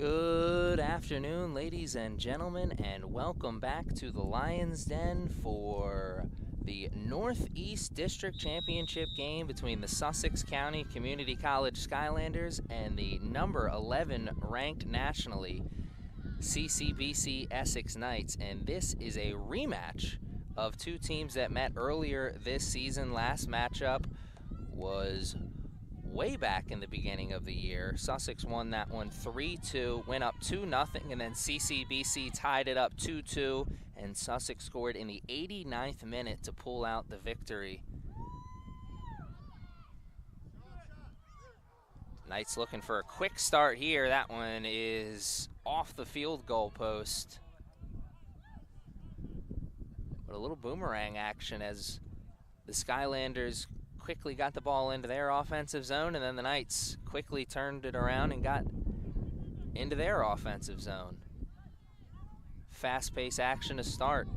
Good afternoon, ladies and gentlemen, and welcome back to the Lions Den for the Northeast District Championship game between the Sussex County Community College Skylanders and the number 11 ranked nationally CCBC Essex Knights. And this is a rematch of two teams that met earlier this season. Last matchup was way back in the beginning of the year. Sussex won that one 3-2, went up 2-0, and then CCBC tied it up 2-2, and Sussex scored in the 89th minute to pull out the victory. Knights looking for a quick start here. That one is off the field goal post. But a little boomerang action as the Skylanders quickly got the ball into their offensive zone, and then the Knights quickly turned it around and got into their offensive zone. Fast-paced action to start.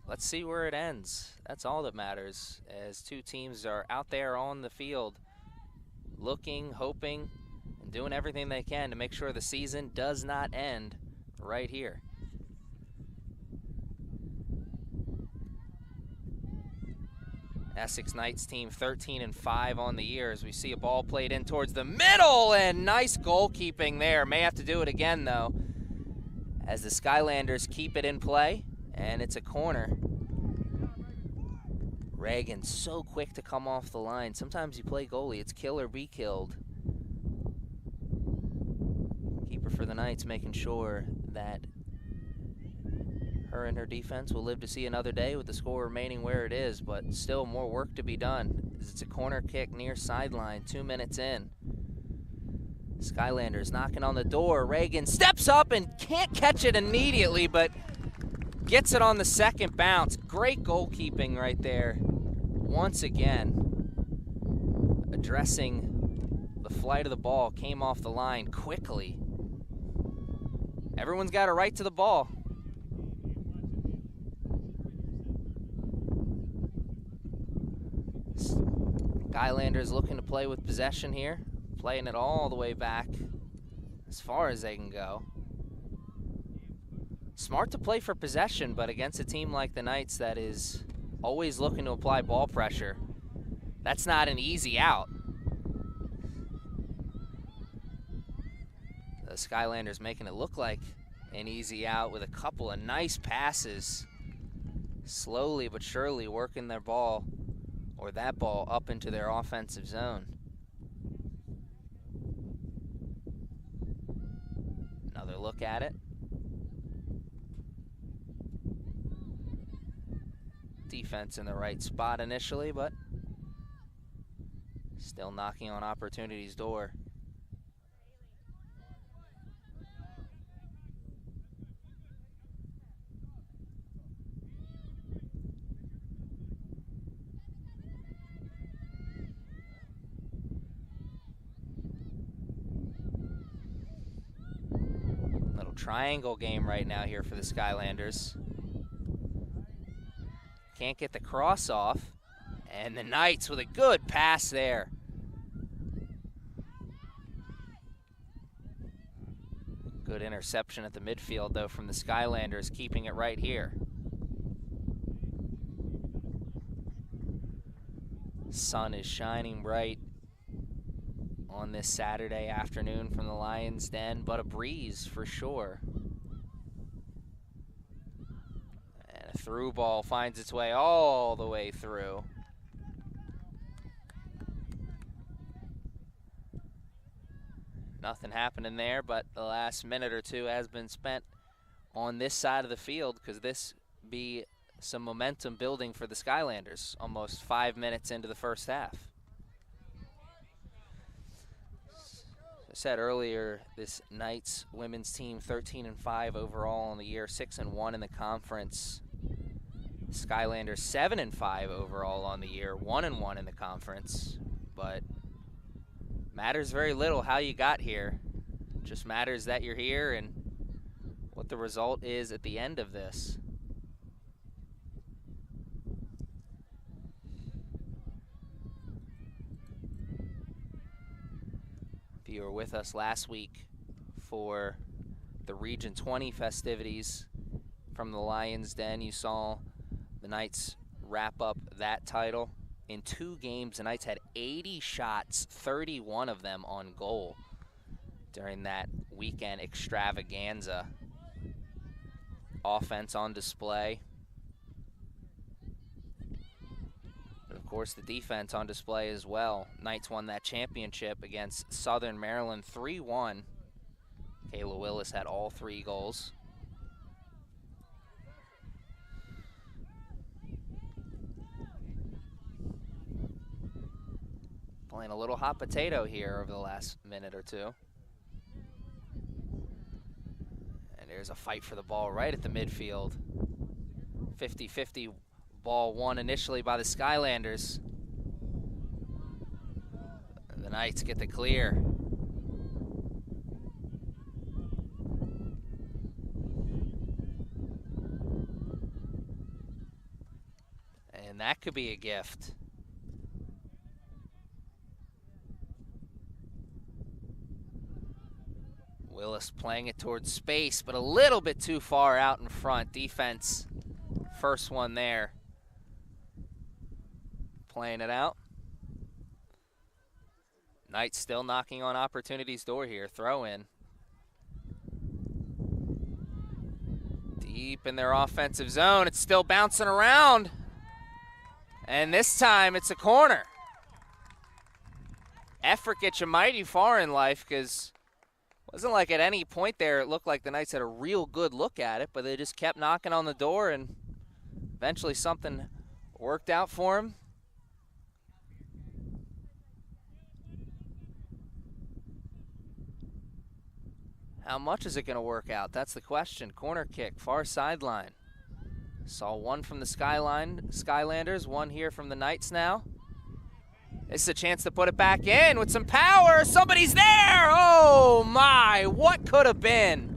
Let's see where it ends. That's all that matters, as two teams are out there on the field looking, hoping, and doing everything they can to make sure the season does not end right here. Essex Knights team 13-5 on the year as we see a ball played in towards the middle, and nice goalkeeping there. May have to do it again though, as the Skylanders keep it in play, and it's a corner. Reagan so quick to come off the line. Sometimes you play goalie, it's kill or be killed. Keeper for the Knights making sure that her and her defense will live to see another day with the score remaining where it is, but still more work to be done. It's a corner kick near sideline, 2 minutes in. Skylanders knocking on the door. Reagan steps up and can't catch it immediately, but gets it on the second bounce. Great goalkeeping right there. Once again, addressing the flight of the ball, came off the line quickly. Everyone's got a right to the ball. Skylanders looking to play with possession here, playing it all the way back as far as they can go. Smart to play for possession, but against a team like the Knights that is always looking to apply ball pressure, that's not an easy out. The Skylanders making it look like an easy out with a couple of nice passes, slowly but surely working their ball, or that ball, up into their offensive zone. Another look at it. Defense in the right spot initially, but still knocking on opportunity's door. Triangle game right now here for the Skylanders. Can't get the cross off, and the Knights with a good pass there. Good interception at the midfield though from the Skylanders, keeping it right here. Sun is shining bright on this Saturday afternoon from the Lions Den, but a breeze for sure. And a through ball finds its way all the way through. Nothing happening there, but the last minute or two has been spent on this side of the field, because this be some momentum building for the Skylanders almost 5 minutes into the first half. Said earlier, this Knights women's team 13-5 overall on the year, 6-1 in the conference. Skylanders 7-5 overall on the year, 1-1 in the conference. But matters very little how you got here. Just matters that you're here and what the result is at the end of this. If you were with us last week for the Region 20 festivities from the Lions Den. You saw the Knights wrap up that title. In 2 games, the Knights had 80 shots, 31 of them on goal during that weekend extravaganza. Offense on display. But of course, the defense on display as well. Knights won that championship against Southern Maryland 3-1. Kayla Willis had all 3 goals. Playing a little hot potato here over the last minute or two. And there's a fight for the ball right at the midfield. 50-50 ball won initially by the Skylanders. The Knights get the clear. And that could be a gift. Willis playing it towards space, but a little bit too far out in front. Defense, first one there. Playing it out. Knights still knocking on opportunity's door here. Throw in. Deep in their offensive zone. It's still bouncing around. And this time it's a corner. Effort gets you mighty far in life, because it wasn't like at any point there it looked like the Knights had a real good look at it, but they just kept knocking on the door, and eventually something worked out for them. How much is it going to work out? That's the question. Corner kick, far sideline. Saw one from the Skylanders, one here from the Knights now. This is a chance to put it back in with some power. Somebody's there! Oh my, what could have been?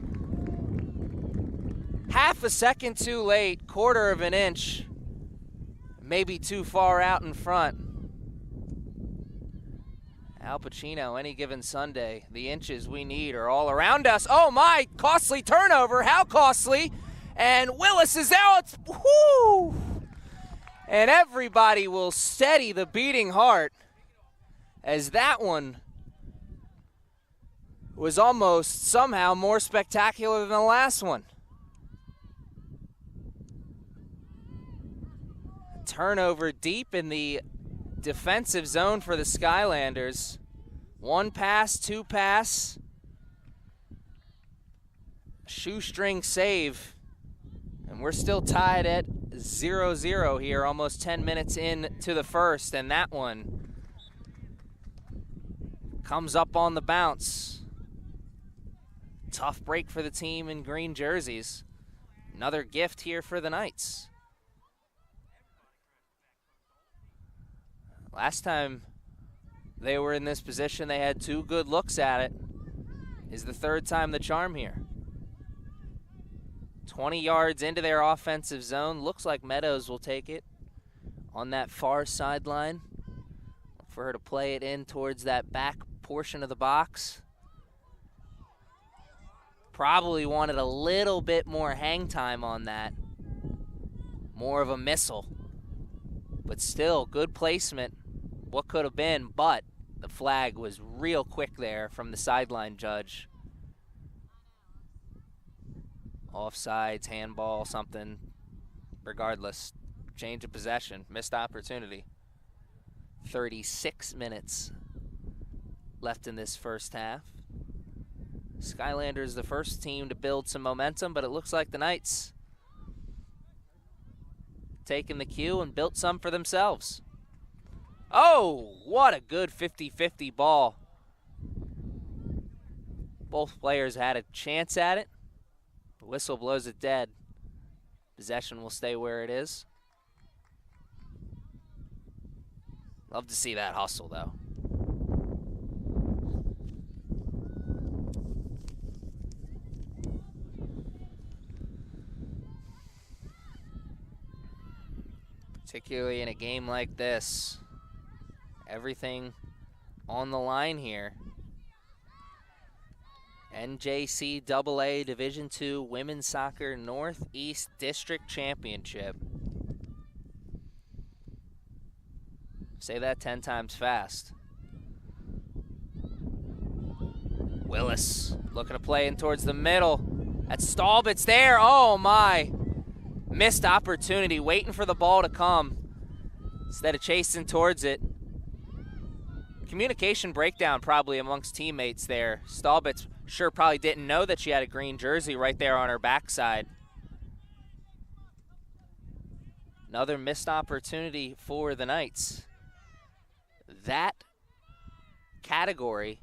Half a second too late, quarter of an inch. Maybe too far out in front. Al Pacino, any given Sunday, the inches we need are all around us. Oh my, costly turnover, how costly? And Willis is out, whoo! And everybody will steady the beating heart, as that one was almost somehow more spectacular than the last one. Turnover deep in the defensive zone for the Skylanders. 1 pass, 2 pass. Shoestring save. And we're still tied at 0-0 here, almost 10 minutes into the first, and that one comes up on the bounce. Tough break for the team in green jerseys. Another gift here for the Knights. Last time they were in this position, they had 2 good looks at it. Is the 3rd time the charm here. 20 yards into their offensive zone. Looks like Meadows will take it on that far sideline. For her to play it in towards that back portion of the box. Probably wanted a little bit more hang time on that. More of a missile. But still, good placement. What could have been, but the flag was real quick there from the sideline judge. Offsides, handball, something. Regardless, change of possession, missed opportunity. 36 minutes left in this first half. Skylanders the first team to build some momentum, but it looks like the Knights taking the cue and built some for themselves. Oh, what a good 50-50 ball. Both players had a chance at it. The whistle blows it dead. Possession will stay where it is. Love to see that hustle, though. Particularly in a game like this. Everything on the line here. NJCAA Division II Women's Soccer Northeast District Championship. Say that 10 times fast. Willis looking to play in towards the middle. That's Stallbitz there. Oh my. Missed opportunity, waiting for the ball to come instead of chasing towards it. Communication breakdown probably amongst teammates there. Stallbitz sure probably didn't know that she had a green jersey right there on her backside. Another missed opportunity for the Knights. That category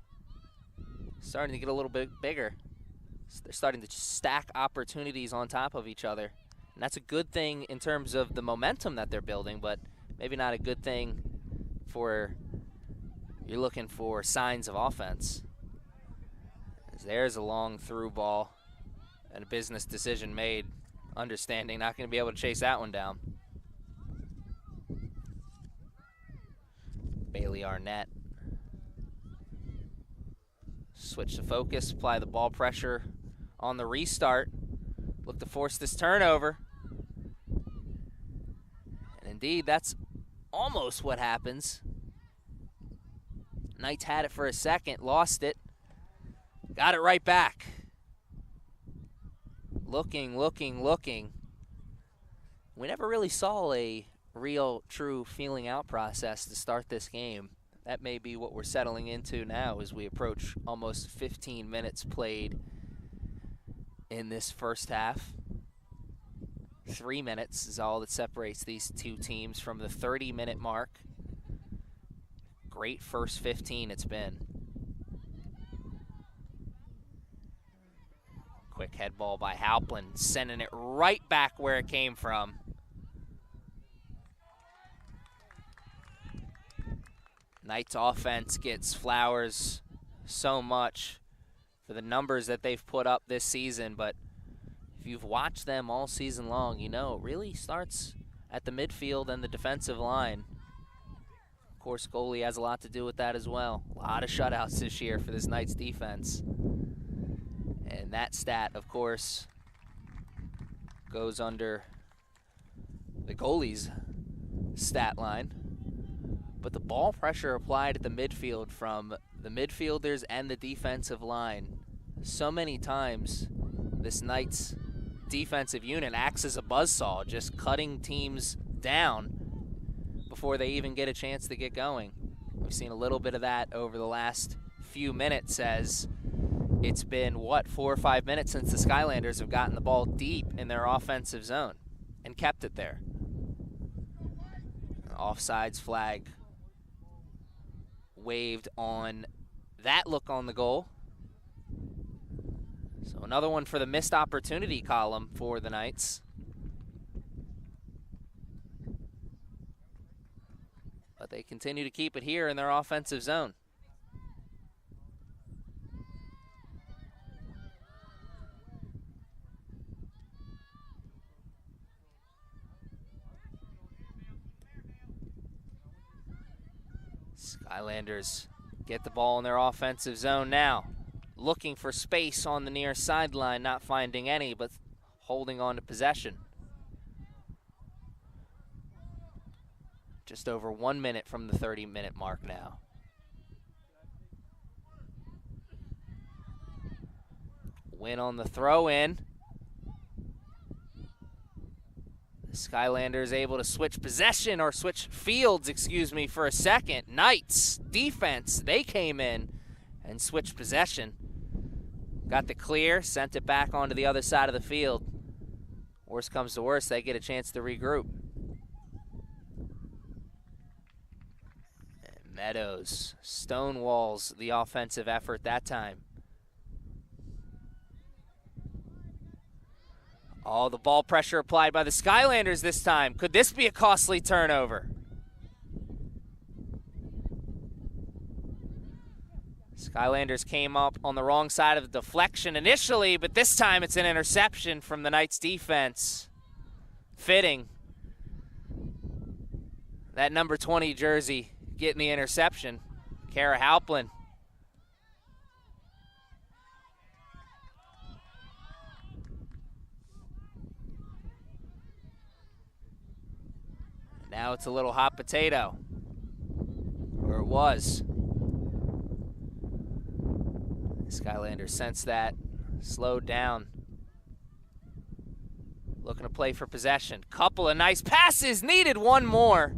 starting to get a little bit bigger. They're starting to stack opportunities on top of each other. And that's a good thing in terms of the momentum that they're building, but maybe not a good thing for you're looking for signs of offense. As there's a long through ball and a business decision made, understanding not going to be able to chase that one down. Bailey Arnett. Switch the focus, apply the ball pressure on the restart. Look to force this turnover. And indeed, that's almost what happens. Knights had it for a second, lost it. Got it right back. Looking. We never really saw a real, true feeling out process to start this game. That may be what we're settling into now as we approach almost 15 minutes played in this first half. 3 minutes is all that separates these two teams from the 30-minute mark. Great first 15 it's been. Quick head ball by Halpin, sending it right back where it came from. Knights offense gets flowers so much for the numbers that they've put up this season, but if you've watched them all season long, you know it really starts at the midfield and the defensive line. Of course, goalie has a lot to do with that as well. A lot of shutouts this year for this Knights defense. And that stat, of course, goes under the goalie's stat line. But the ball pressure applied at the midfield from the midfielders and the defensive line. So many times this Knights defensive unit acts as a buzzsaw, just cutting teams down before they even get a chance to get going. We've seen a little bit of that over the last few minutes as it's been, 4 or 5 minutes since the Skylanders have gotten the ball deep in their offensive zone and kept it there. Offsides flag waved on that look on the goal. So another one for the missed opportunity column for the Knights. But they continue to keep it here in their offensive zone. Skylanders get the ball in their offensive zone now. Looking for space on the near sideline, not finding any, but holding on to possession. Just over 1 minute from the 30-minute mark now. Win on the throw-in. The Skylanders able to switch possession, or switch fields, excuse me, for a second. Knights defense, they came in and switched possession. Got the clear, sent it back onto the other side of the field. Worst comes to worst, they get a chance to regroup. And Meadows stonewalls the offensive effort that time. Oh, the ball pressure applied by the Skylanders this time. Could this be a costly turnover? Skylanders came up on the wrong side of the deflection initially, but this time it's an interception from the Knights defense. Fitting. That number 20 jersey getting the interception. Kara Halplin. Now it's a little hot potato. Or it was. Skylanders sense that. Slowed down. Looking to play for possession. Couple of nice passes. Needed one more.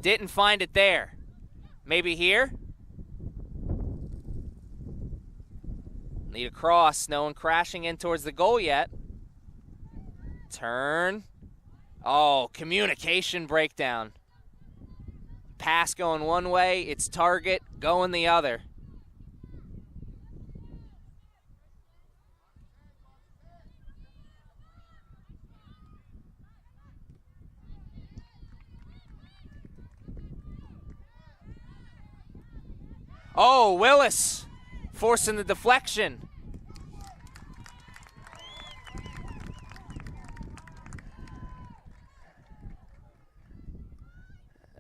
Didn't find it there. Maybe here. Need a cross. No one crashing in towards the goal yet. Turn. Oh, communication breakdown. Pass going one way. It's target going the other. Oh, Willis forcing the deflection.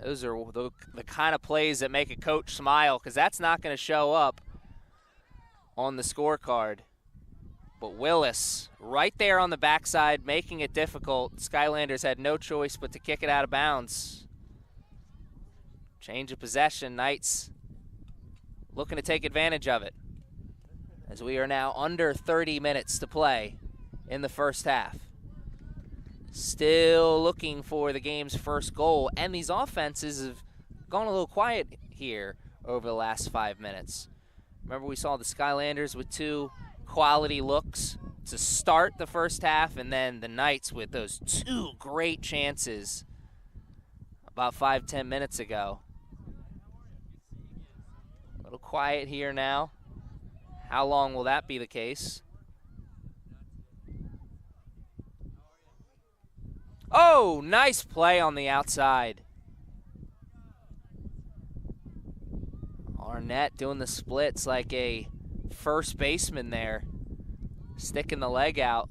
Those are the kind of plays that make a coach smile, because that's not going to show up on the scorecard. But Willis right there on the backside, making it difficult. Skylanders had no choice but to kick it out of bounds. Change of possession. Knights looking to take advantage of it, as we are now under 30 minutes to play in the first half. Still looking for the game's first goal, and these offenses have gone a little quiet here over the last 5 minutes. Remember, we saw the Skylanders with 2 quality looks to start the first half, and then the Knights with those 2 great chances about 5-10 minutes ago. A little quiet here now. How long will that be the case? Oh, nice play on the outside. Arnett doing the splits like a first baseman there, sticking the leg out.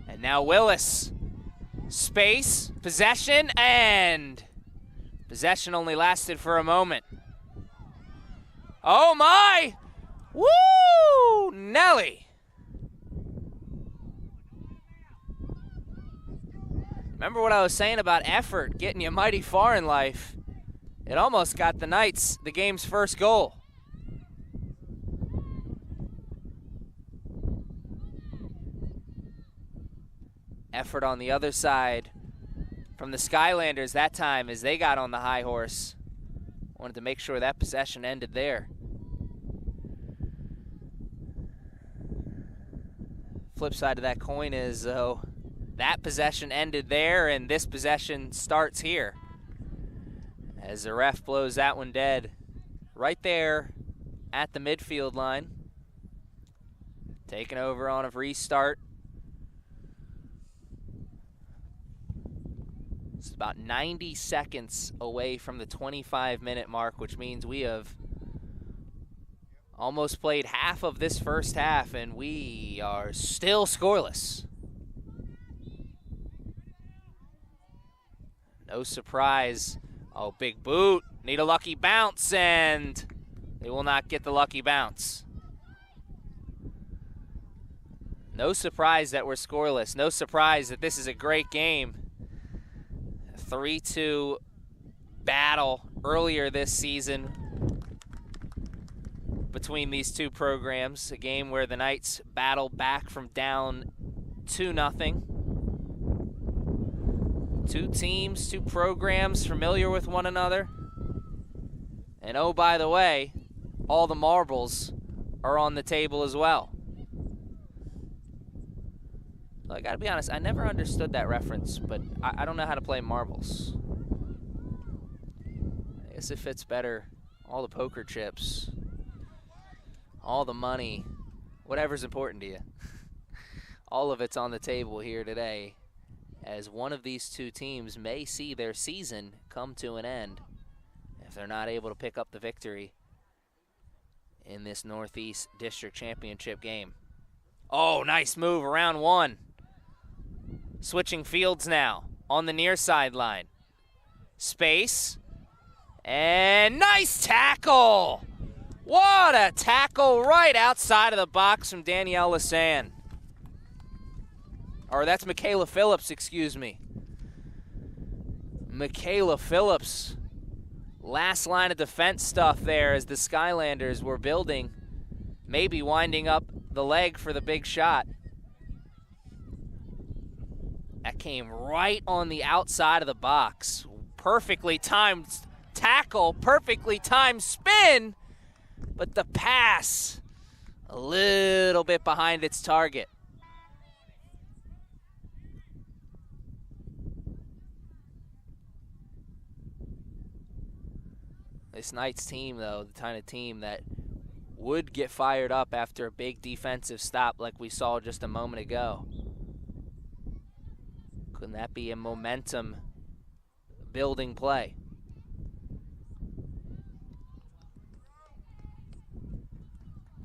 And now Willis. Space, possession, and possession only lasted for a moment. Oh my! Woo! Nelly! Remember what I was saying about effort getting you mighty far in life? It almost got the Knights the game's first goal. Effort on the other side from the Skylanders that time as they got on the high horse. Wanted to make sure that possession ended there. Flip side of that coin is, though, that possession ended there, and this possession starts here, as the ref blows that one dead right there at the midfield line. Taking over on a restart. It's about 90 seconds away from the 25-minute mark, which means we have almost played half of this first half, and we are still scoreless. No surprise. Oh, big boot. Need a lucky bounce, and they will not get the lucky bounce. No surprise that we're scoreless. No surprise that this is a great game. 3-2 battle earlier this season between these two programs. A game where the Knights battled back from down 2-0. Two teams, two programs familiar with one another. And oh, by the way, all the marbles are on the table as well. I gotta be honest, I never understood that reference, but I don't know how to play marbles. I guess it fits better. All the poker chips, all the money, whatever's important to you. All of it's on the table here today, as one of these two teams may see their season come to an end if they're not able to pick up the victory in this Northeast District Championship game. Oh, nice move around one. Switching fields now on the near sideline. Space. And nice tackle. What a tackle right outside of the box from Danielle Lasan. Or that's Michaela Phillips, excuse me. Michaela Phillips. Last line of defense stuff there as the Skylanders were building, maybe winding up the leg for the big shot. That came right on the outside of the box. Perfectly timed tackle, perfectly timed spin, but the pass a little bit behind its target. This Knights team, though, the kind of team that would get fired up after a big defensive stop like we saw just a moment ago. Couldn't that be a momentum building play?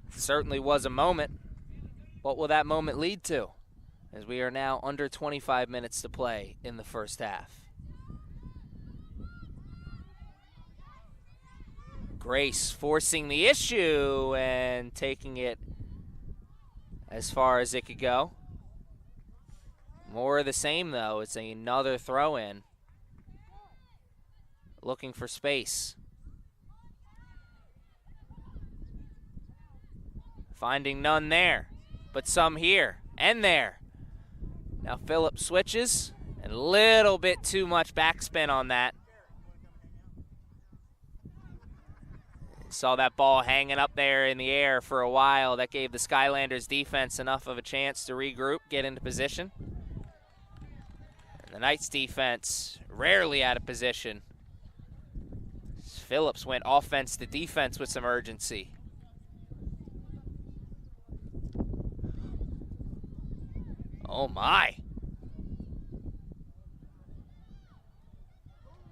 Certainly was a moment. What will that moment lead to? As we are now under 25 minutes to play in the first half. Grace forcing the issue and taking it as far as it could go. More of the same, though. It's another throw-in. Looking for space. Finding none there, but some here and there. Now Phillips switches, and a little bit too much backspin on that. Saw that ball hanging up there in the air for a while. That gave the Skylanders defense enough of a chance to regroup, get into position. And the Knights defense rarely out of position. Phillips went offense to defense with some urgency. Oh my.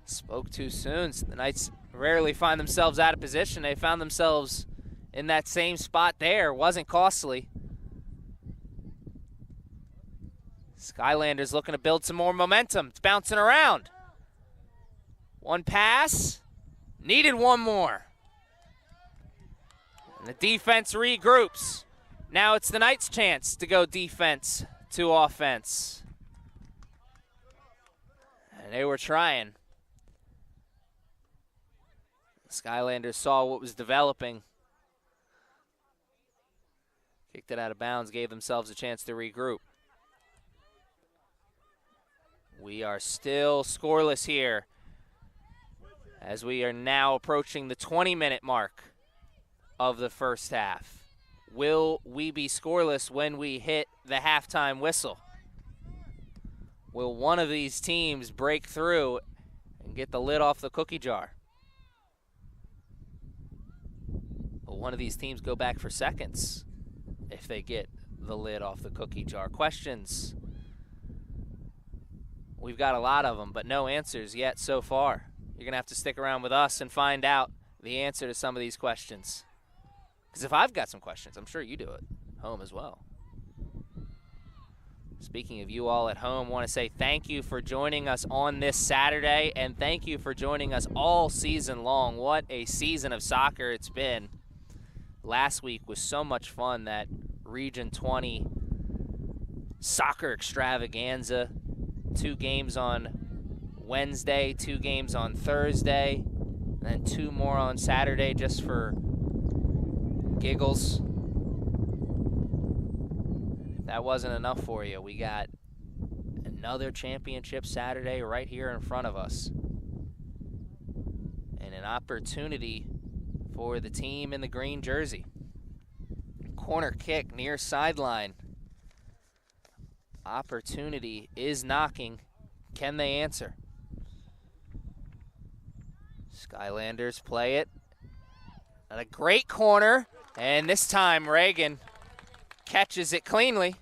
Spoke too soon. The Knights rarely find themselves out of position. They found themselves in that same spot there. Wasn't costly. Skylanders looking to build some more momentum. It's bouncing around. One pass. Needed one more. And the defense regroups. Now it's the Knights' chance to go defense to offense. And they were trying. Skylanders saw what was developing. Kicked it out of bounds, gave themselves a chance to regroup. We are still scoreless here as we are now approaching the 20-minute mark of the first half. Will we be scoreless when we hit the halftime whistle? Will one of these teams break through and get the lid off the cookie jar? Will one of these teams go back for seconds if they get the lid off the cookie jar? Questions. We've got a lot of them, but no answers yet so far. You're going to have to stick around with us and find out the answer to some of these questions. Because if I've got some questions, I'm sure you do at home as well. Speaking of you all at home, I want to say thank you for joining us on this Saturday, and thank you for joining us all season long. What a season of soccer it's been. Last week was so much fun, that Region 20 soccer extravaganza. 2 games on Wednesday, 2 games on Thursday, and then 2 more on Saturday just for giggles. If that wasn't enough for you, we got another championship Saturday right here in front of us. And an opportunity for the team in the green jersey. Corner kick near sideline. Opportunity is knocking. Can they answer? Skylanders play it. And a great corner. And this time Reagan catches it cleanly.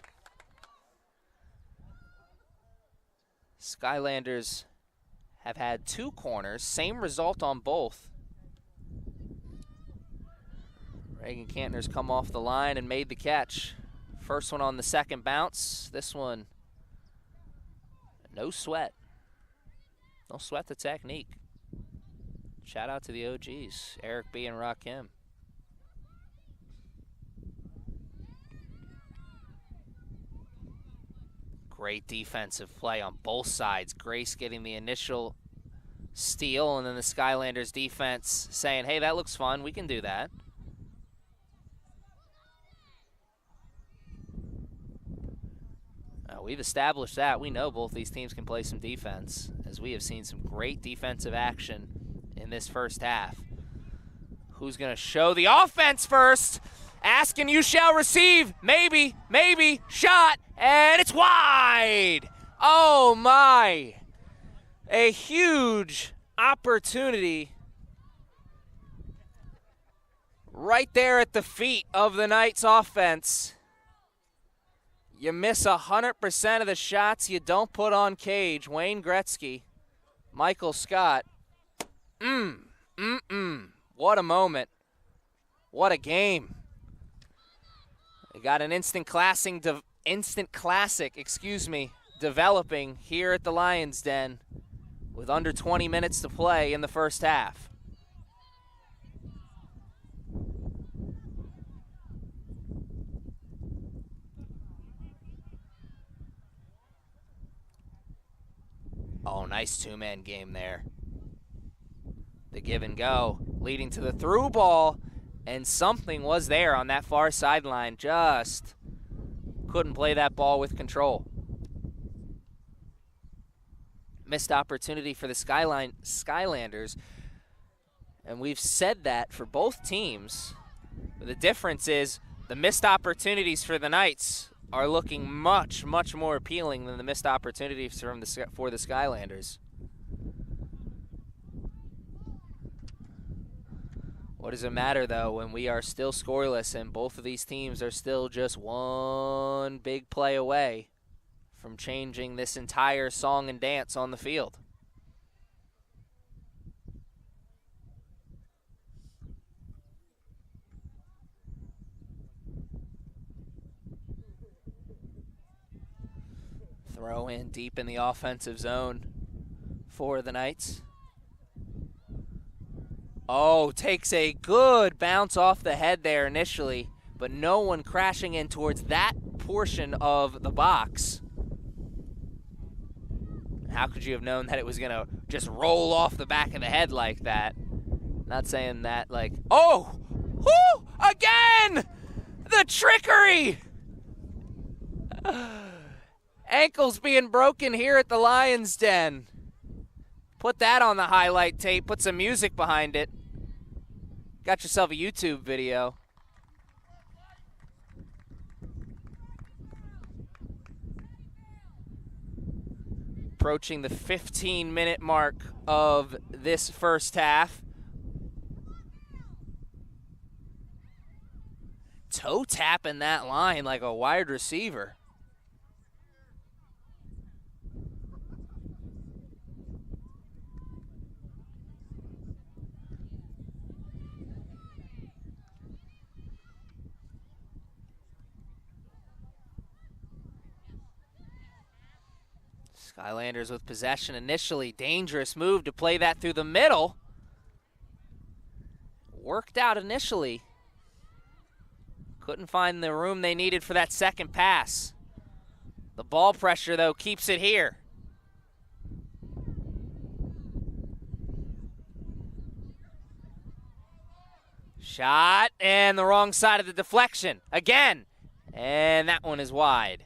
Skylanders have had 2 corners. Same result on both. Reagan Cantner's come off the line and made the catch. First one on the second bounce. This one, no sweat. No sweat the technique. Shout out to the OGs, Eric B. and Rakim. Great defensive play on both sides. Grace getting the initial steal, and then the Skylanders defense saying, hey, that looks fun. We can do that. We've established that. We know both these teams can play some defense, as we have seen some great defensive action in this first half. Who's going to show the offense first? Ask and you shall receive. Maybe, shot, and it's wide. Oh, my. A huge opportunity right there at the feet of the Knights offense. You miss 100% of the shots you don't put on cage. Wayne Gretzky, Michael Scott. What a moment. What a game. We got an instant classic, developing here at the Lions Den with under 20 minutes to play in the first half. Oh, nice two-man game there. The give and go leading to the through ball, and something was there on that far sideline. Just couldn't play that ball with control. Missed opportunity for the Skylanders, and we've said that for both teams. But the difference is the missed opportunities for the Knights are looking much, much more appealing than the missed opportunities for the Skylanders. What does it matter, though, when we are still scoreless and both of these teams are still just one big play away from changing this entire song and dance on the field? Throw in deep in the offensive zone for the Knights. Oh, takes a good bounce off the head there initially, but no one crashing in towards that portion of the box. How could you have known that it was going to just roll off the back of the head like that? Not saying that like, oh, whoo, again, the trickery. Ankles being broken here at the Lions Den. Put that on the highlight tape. Put some music behind it. Got yourself a YouTube video. Approaching the 15-minute mark of this first half. Toe tapping that line like a wide receiver. Skylanders with possession initially. Dangerous move to play that through the middle. Worked out initially. Couldn't find the room they needed for that second pass. The ball pressure, though, keeps it here. Shot, and the wrong side of the deflection. Again. And that one is wide.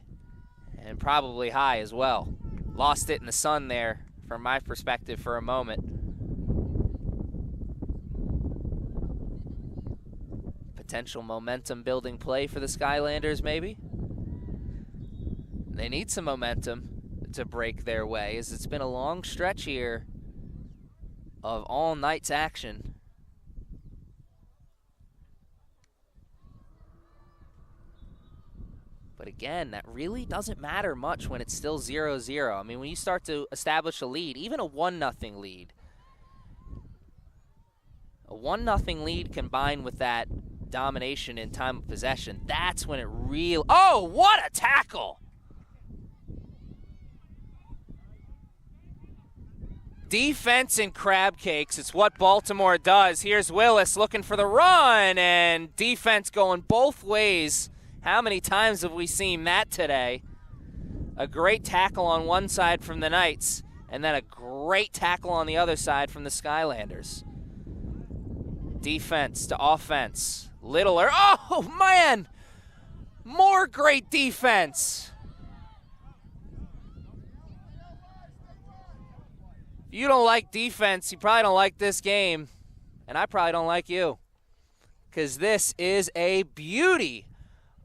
And probably high as well. Lost it in the sun there, from my perspective, for a moment. Potential momentum-building play for the Skylanders, maybe? They need some momentum to break their way, as it's been a long stretch here of all Knights action. But again, that really doesn't matter much when it's still 0-0. I mean, when you start to establish a lead, even a 1-0 lead, a 1-0 lead combined with that domination in time of possession, that's when it really... Oh, what a tackle! Defense and crab cakes, it's what Baltimore does. Here's Willis looking for the run, and defense going both ways. How many times have we seen that today? A great tackle on one side from the Knights, and then a great tackle on the other side from the Skylanders. Defense to offense. Littler, oh man! More great defense! If you don't like defense, you probably don't like this game, and I probably don't like you, because this is a beauty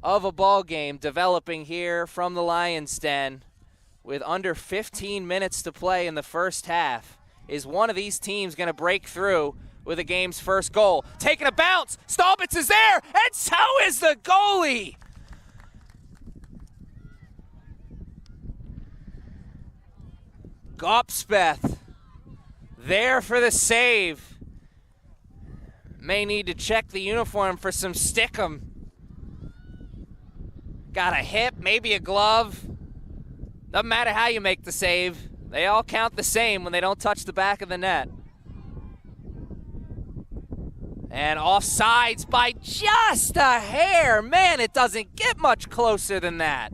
of a ball game developing here from the Lions' Den with under 15 minutes to play in the first half. Is one of these teams going to break through with the game's first goal? Taking a bounce, Stolbitz is there, and so is the goalie. Gopspeth there for the save. May need to check the uniform for some stickum. Got a hip, maybe a glove. Doesn't matter how you make the save. They all count the same when they don't touch the back of the net. And offsides by just a hair. Man, it doesn't get much closer than that.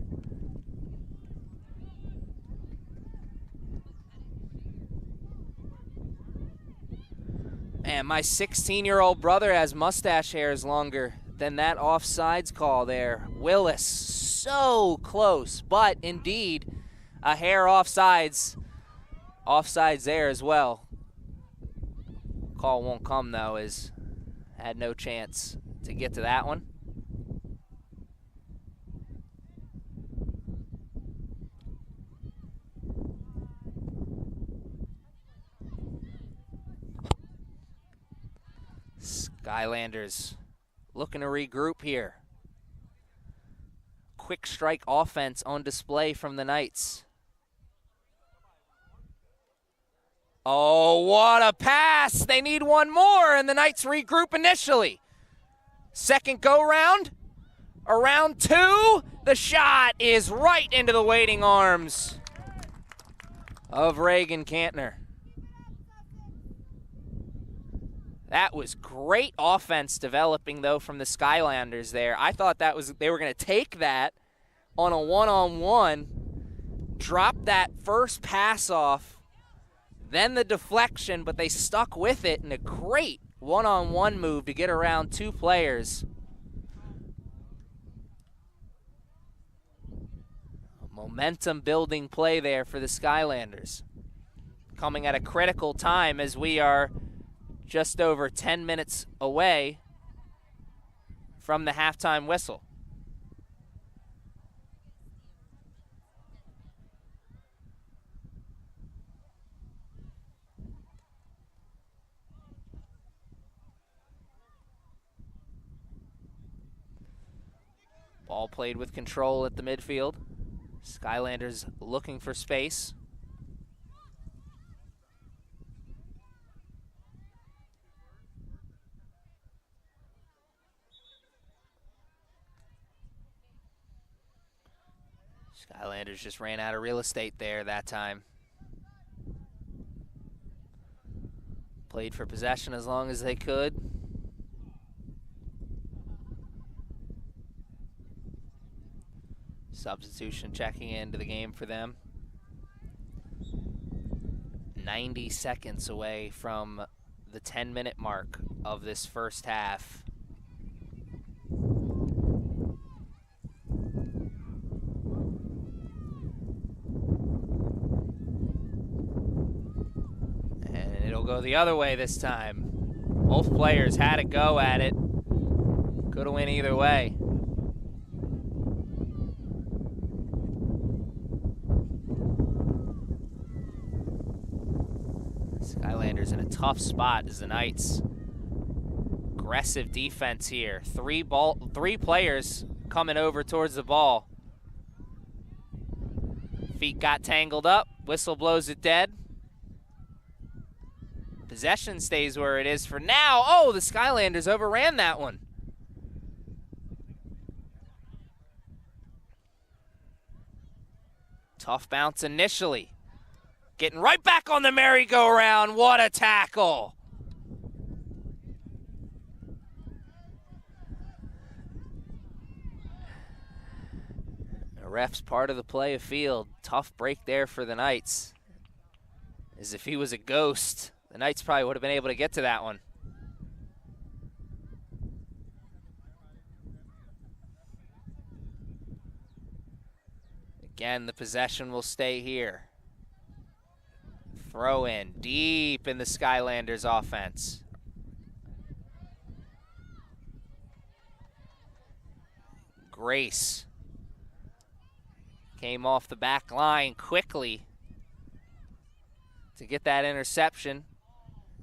Man, my 16-year-old brother has mustache hairs longer than that offsides call there. Willis, so close, but indeed a hair offsides. Offsides there as well. Call won't come though, as had no chance to get to that one. Skylanders looking to regroup here. Quick strike offense on display from the Knights. Oh, what a pass! They need one more, and the Knights regroup initially. Second go-round, around two. The shot is right into the waiting arms of Reagan Cantner. That was great offense developing, though, from the Skylanders there. I thought that was they were going to take that on a one-on-one, drop that first pass off, then the deflection, but they stuck with it in a great one-on-one move to get around two players. A momentum-building play there for the Skylanders, coming at a critical time as we are just over 10 minutes away from the halftime whistle. Ball played with control at the midfield. Skylanders looking for space. Skylanders just ran out of real estate there that time. Played for possession as long as they could. Substitution checking into the game for them. 90 seconds away from the 10-minute mark of this first half. And it'll go the other way this time. Both players had a go at it. Could have went either way. Skylanders in a tough spot as the Knights. Aggressive defense here. Three players coming over towards the ball. Feet got tangled up. Whistle blows it dead. Possession stays where it is for now. Oh, the Skylanders overran that one. Tough bounce initially. Getting right back on the merry-go-round. What a tackle. ref's part of the play of field. Tough break there for the Knights. As if he was a ghost, the Knights probably would have been able to get to that one. Again, the possession will stay here. Throw in deep in the Skylanders offense. Grace came off the back line quickly to get that interception.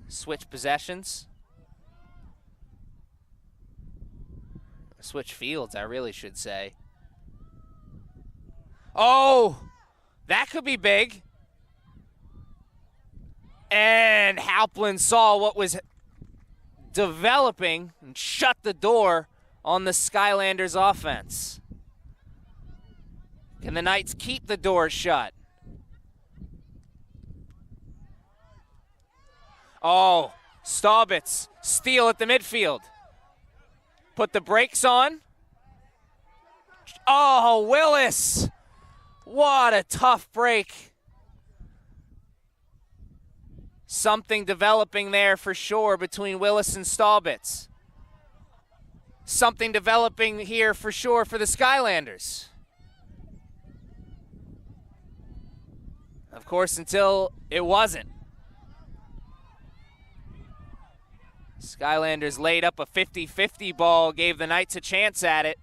Switch possessions. Switch fields, I really should say. Oh, that could be big. And Halpin saw what was developing and shut the door on the Skylanders offense. Can the Knights keep the door shut? Oh, Staubitz, steal at the midfield. Put the brakes on. Oh, Willis. What a tough break. Something developing there for sure between Willis and Staubitz. Something developing here for sure for the Skylanders. Of course, until it wasn't. Skylanders laid up a 50-50 ball, gave the Knights a chance at it.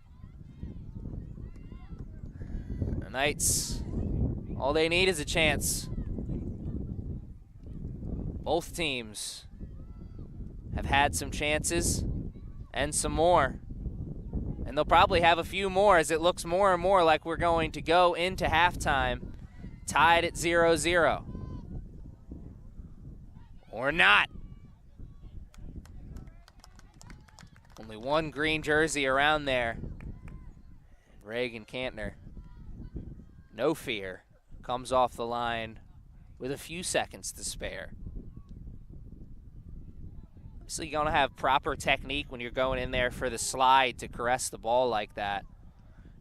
The Knights, all they need is a chance. Both teams have had some chances and some more. And they'll probably have a few more as it looks more and more like we're going to go into halftime tied at 0-0. Or not. Only one green jersey around there. Reagan Cantner, no fear, comes off the line with a few seconds to spare. Obviously, you're going to have proper technique when you're going in there for the slide to caress the ball like that.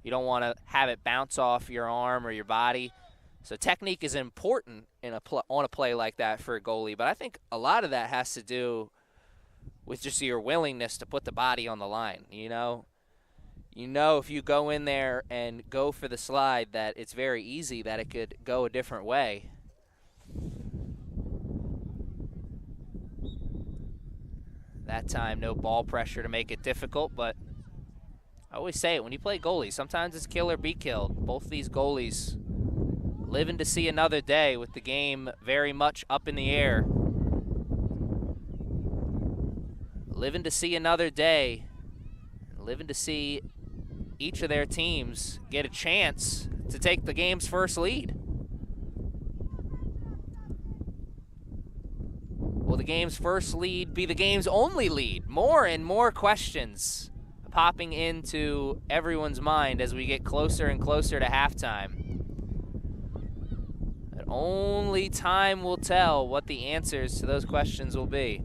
You don't want to have it bounce off your arm or your body. So technique is important in on a play like that for a goalie. But I think a lot of that has to do with just your willingness to put the body on the line, you know? You know if you go in there and go for the slide that it's very easy that it could go a different way. That time, no ball pressure to make it difficult, but I always say it, when you play goalie, sometimes it's kill or be killed. Both these goalies living to see another day with the game very much up in the air. Living to see another day, living to see each of their teams get a chance to take the game's first lead. Will the game's first lead be the game's only lead? More and more questions popping into everyone's mind as we get closer and closer to halftime. But only time will tell what the answers to those questions will be.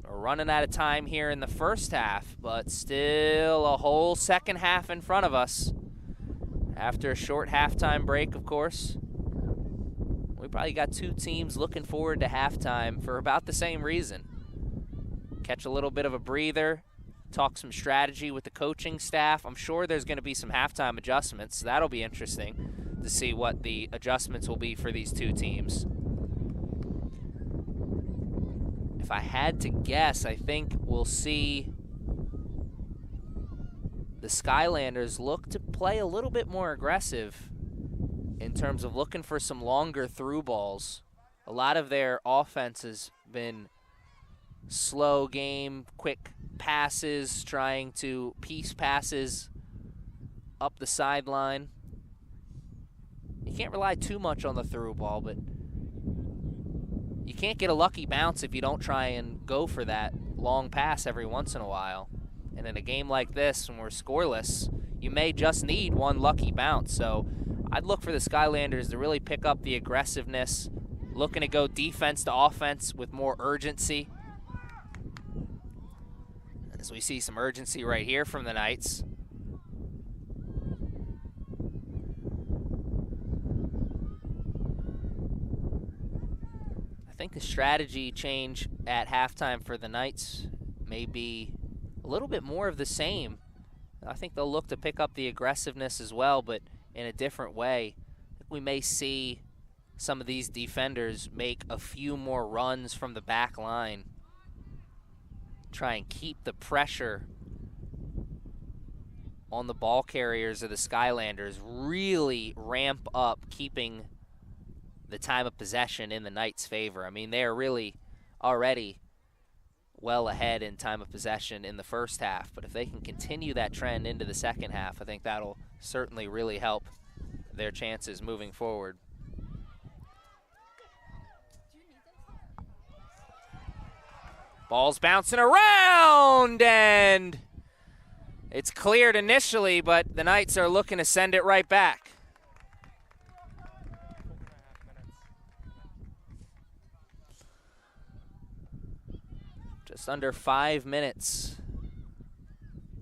We're running out of time here in the first half, but still a whole second half in front of us. After a short halftime break, of course. We probably got two teams looking forward to halftime for about the same reason. Catch a little bit of a breather, talk some strategy with the coaching staff. I'm sure there's going to be some halftime adjustments. So that'll be interesting to see what the adjustments will be for these two teams. If I had to guess, I think we'll see the Skylanders look to play a little bit more aggressive in terms of looking for some longer through balls. A lot of their offense has been slow game, quick passes, trying to piece passes up the sideline. You can't rely too much on the through ball, but you can't get a lucky bounce if you don't try and go for that long pass every once in a while. And in a game like this, when we're scoreless, you may just need one lucky bounce. So I'd look for the Skylanders to really pick up the aggressiveness, looking to go defense to offense with more urgency. As we see some urgency right here from the Knights. think the strategy change at halftime for the Knights may be a little bit more of the same. I think they'll look to pick up the aggressiveness as well, but in a different way. We may see some of these defenders make a few more runs from the back line, try and keep the pressure on the ball carriers of the Skylanders, really ramp up keeping the time of possession in the Knights' favor. I mean, they're really already well ahead in time of possession in the first half, but if they can continue that trend into the second half, I think that'll certainly really help their chances moving forward. Ball's bouncing around, and it's cleared initially, but the Knights are looking to send it right back. Just under 5 minutes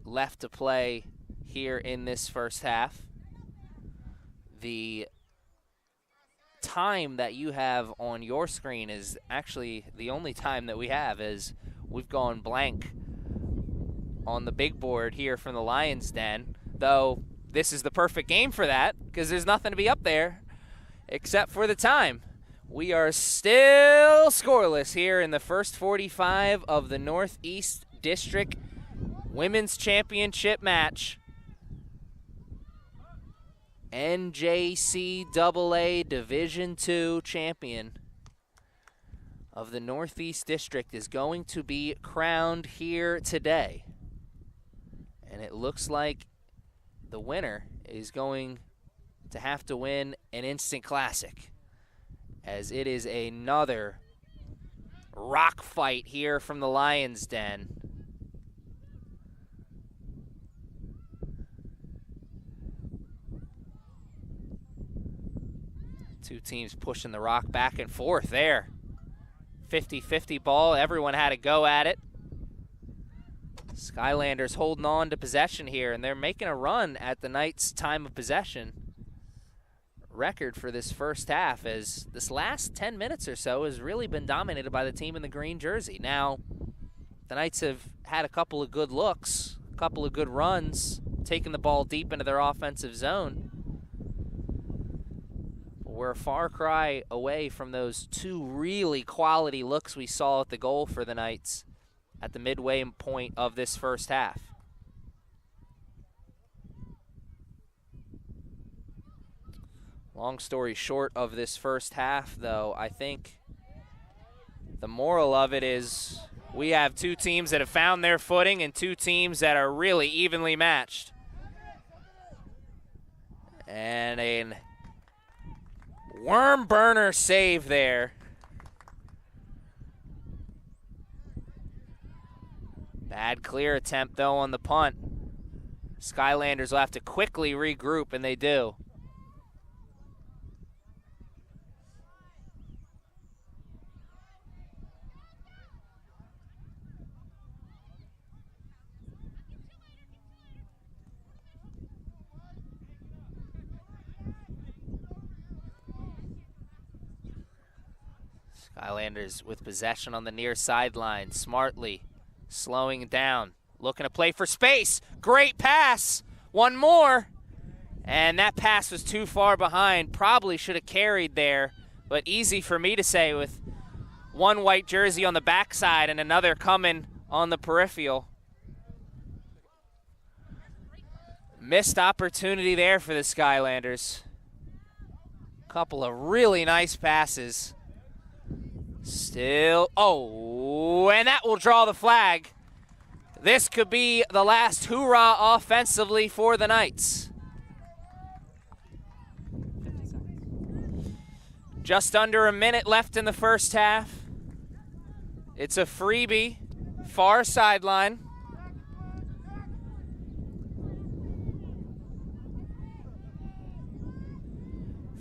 left to play here in this first half. The time that you have on your screen is actually the only time that we have, as we've gone blank on the big board here from the Lions Den, though this is the perfect game for that because there's nothing to be up there except for the time. We are still scoreless here in the first 45 of the Northeast District Women's Championship match. NJCAA Division II champion of the Northeast District is going to be crowned here today. And it looks like the winner is going to have to win an instant classic, as it is another rock fight here from the Lions Den. Two teams pushing the rock back and forth there. 50-50 ball. Everyone had a go at it. Skylanders holding on to possession here, and they're making a run at the Knights' time of possession record for this first half, as this last 10 minutes or so has really been dominated by the team in the green jersey. Now, the Knights have had a couple of good looks, a couple of good runs, taking the ball deep into their offensive zone. We're a far cry away from those two really quality looks we saw at the goal for the Knights at the midway point of this first half. Long story short of this first half, though, I think the moral of it is we have two teams that have found their footing and two teams that are really evenly matched. And a worm burner save there. Bad clear attempt, though, on the punt. Skylanders will have to quickly regroup, and they do. Skylanders with possession on the near sideline, smartly slowing down, looking to play for space. Great pass, one more, and that pass was too far behind. Probably should have carried there, but easy for me to say with one white jersey on the backside and another coming on the peripheral. Missed opportunity there for the Skylanders. Couple of really nice passes. Still, oh, and that will draw the flag. This could be the last hoorah offensively for the Knights. Just under a minute left in the first half. It's a freebie, far sideline.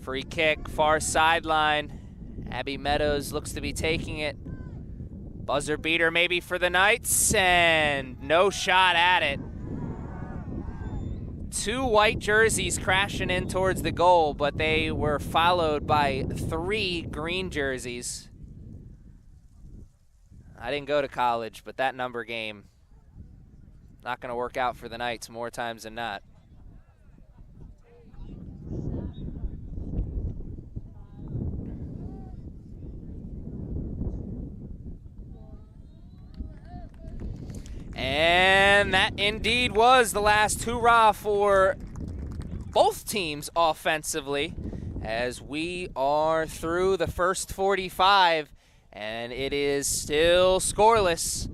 Free kick, far sideline. Abby Meadows looks to be taking it. Buzzer beater maybe for the Knights, and no shot at it. Two white jerseys crashing in towards the goal, but they were followed by three green jerseys. I didn't go to college, but that number game, not going to work out for the Knights more times than not. And that indeed was the last hurrah for both teams offensively, as we are through the first 45, and it is still scoreless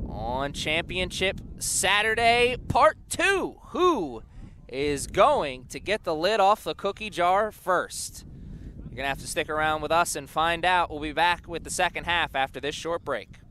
on Championship Saturday Part 2. Who is going to get the lid off the cookie jar first? You're going to have to stick around with us and find out. We'll be back with the second half after this short break.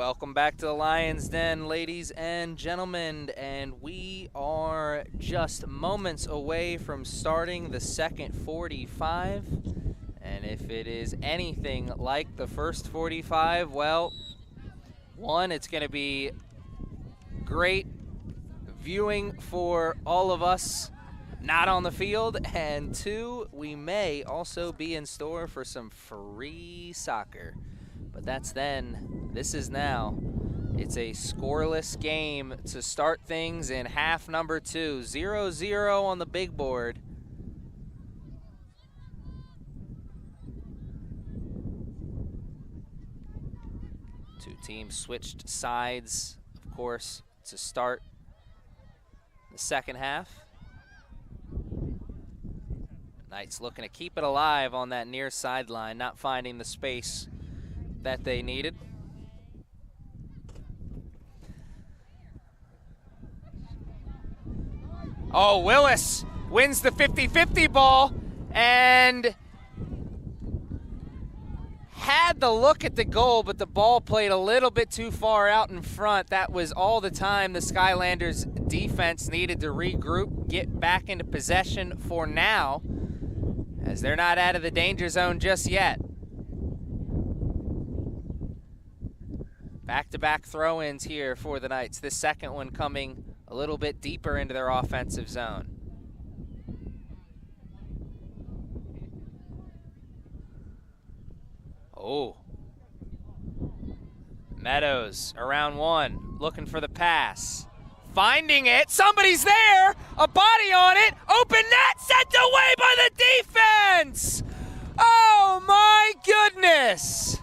Welcome back to the Lions Den, ladies and gentlemen, and we are just moments away from starting the second 45. And if it is anything like the first 45, well, one, it's going to be great viewing for all of us not on the field, and two, we may also be in store for some free soccer. But that's then. This is now. It's a scoreless game to start things in half number 2. 0-0 on the big board. Two teams switched sides, of course, to start the second half. Knights looking to keep it alive on that near sideline, not finding the space that they needed. Oh, Willis wins the 50-50 ball and had the look at the goal, but the ball played a little bit too far out in front. That was all the time the Skylanders defense needed to regroup, get back into possession for now, as they're not out of the danger zone just yet. Back-to-back throw-ins here for the Knights. This second one coming a little bit deeper into their offensive zone. Oh. Meadows around one, looking for the pass. Finding it, somebody's there, a body on it, open net, sent away by the defense! Oh my goodness!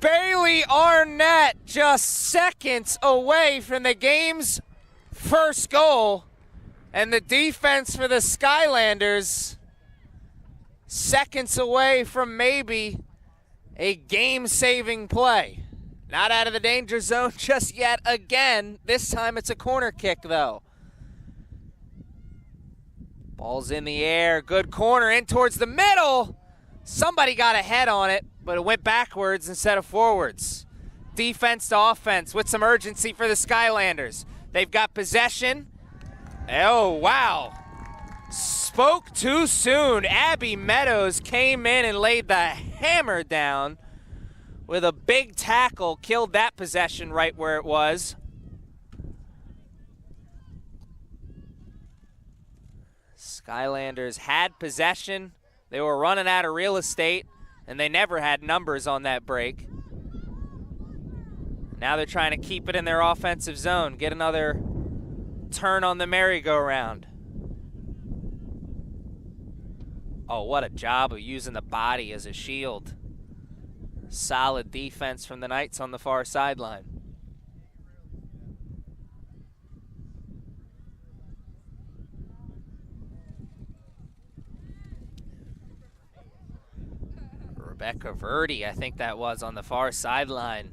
Bailey Arnett just seconds away from the game's first goal, and the defense for the Skylanders seconds away from maybe a game-saving play. Not out of the danger zone just yet again. This time it's a corner kick, though. Ball's in the air, good corner in towards the middle. Somebody got a head on it, but it went backwards instead of forwards. Defense to offense with some urgency for the Skylanders. They've got possession. Oh, wow. Spoke too soon. Abby Meadows came in and laid the hammer down with a big tackle, killed that possession right where it was. Skylanders had possession. They were running out of real estate, and they never had numbers on that break. Now they're trying to keep it in their offensive zone, get another turn on the merry-go-round. Oh, what a job of using the body as a shield. Solid defense from the Knights on the far sideline. Rebecca Verdi, I think that was, on the far sideline.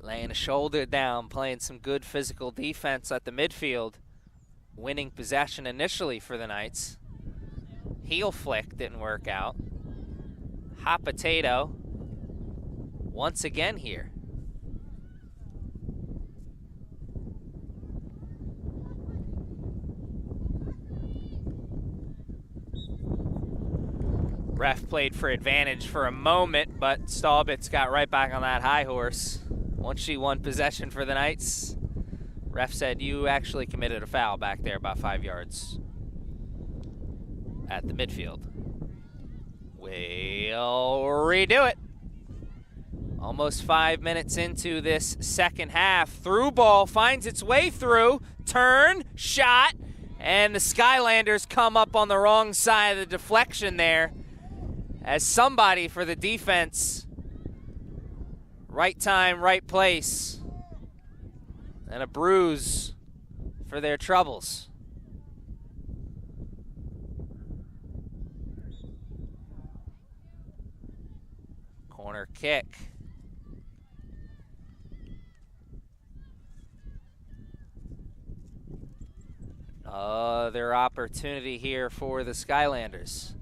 Laying a shoulder down, playing some good physical defense at the midfield. Winning possession initially for the Knights. Heel flick didn't work out. Hot potato once again here. Ref played for advantage for a moment, but Staubitz got right back on that high horse. Once she won possession for the Knights, ref said, you actually committed a foul back there about 5 yards at the midfield. We'll redo it. Almost 5 minutes into this second half. Through ball finds its way through. Turn, shot, and the Skylanders come up on the wrong side of the deflection there. As somebody for the defense, right time, right place, and a bruise for their troubles. Corner kick. Another opportunity here for the Skylanders.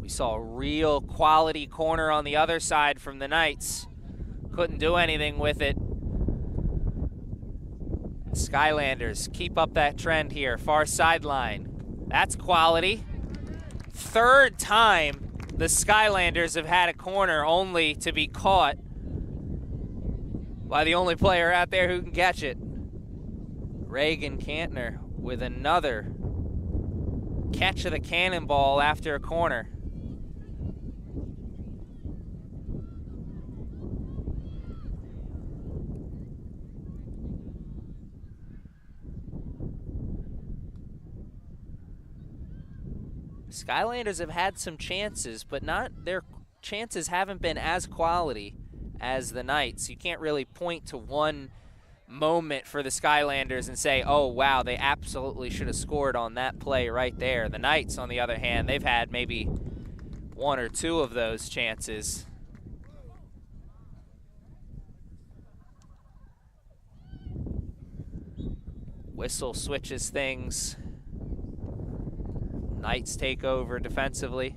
We saw a real quality corner on the other side from the Knights. Couldn't do anything with it. Skylanders keep up that trend here. Far sideline. That's quality. Third time the Skylanders have had a corner only to be caught by the only player out there who can catch it. Reagan Cantner with another catch of the cannonball after a corner. Skylanders have had some chances, but their chances haven't been as quality as the Knights. You can't really point to one moment for the Skylanders and say, oh, wow, they absolutely should have scored on that play right there. The Knights, on the other hand, they've had maybe one or two of those chances. Whistle switches things. Knights take over defensively.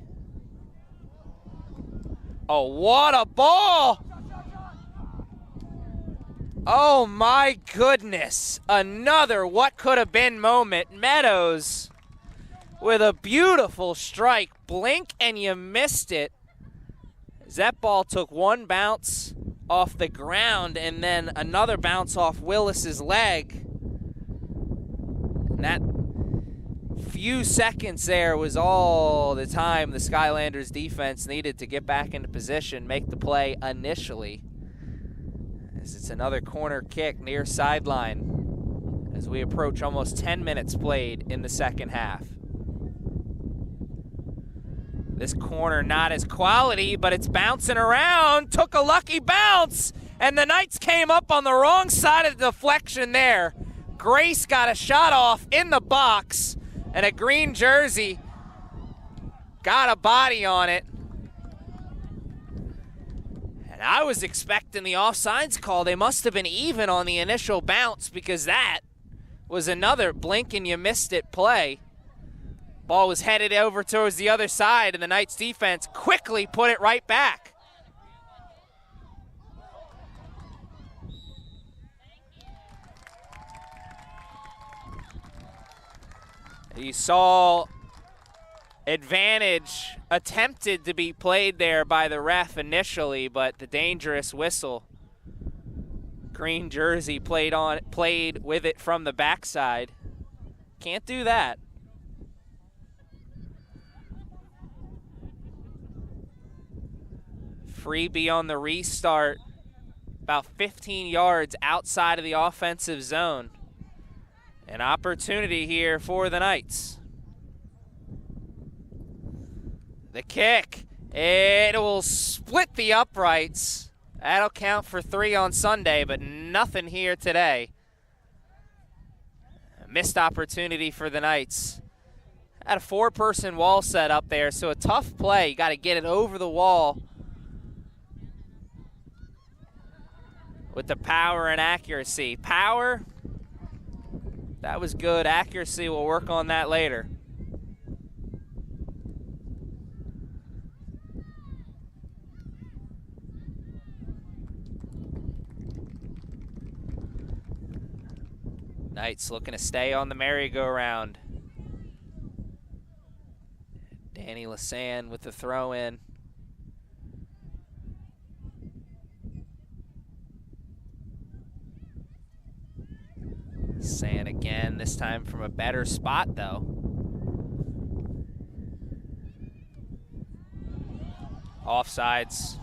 Oh, what a ball! Oh my goodness. Another what could have been moment. Meadows with a beautiful strike. Blink and you missed it. As that ball took one bounce off the ground and then another bounce off Willis's leg. And that few seconds there was all the time the Skylanders defense needed to get back into position, make the play initially. As it's another corner kick near sideline as we approach almost 10 minutes played in the second half. This corner not as quality, but it's bouncing around. Took a lucky bounce, and the Knights came up on the wrong side of the deflection there. Grace got a shot off in the box, and a green jersey got a body on it. And I was expecting the offsides call. They must have been even on the initial bounce because that was another blink and you missed it play. Ball was headed over towards the other side, and the Knights defense quickly put it right back. You saw advantage attempted to be played there by the ref initially, but the dangerous whistle. Green jersey played with it from the backside. Can't do that. Freebie on the restart, about 15 yards outside of the offensive zone. An opportunity here for the Knights. The kick, it will split the uprights. That'll count for 3 on Sunday, but nothing here today. A missed opportunity for the Knights. Had a 4-person wall set up there, so a tough play. You got to get it over the wall with the power and accuracy. Power, that was good. Accuracy, we'll work on that later. Knights looking to stay on the merry-go-round. Danny Lasan with the throw-in. Lasan again, this time from a better spot, though. Offsides.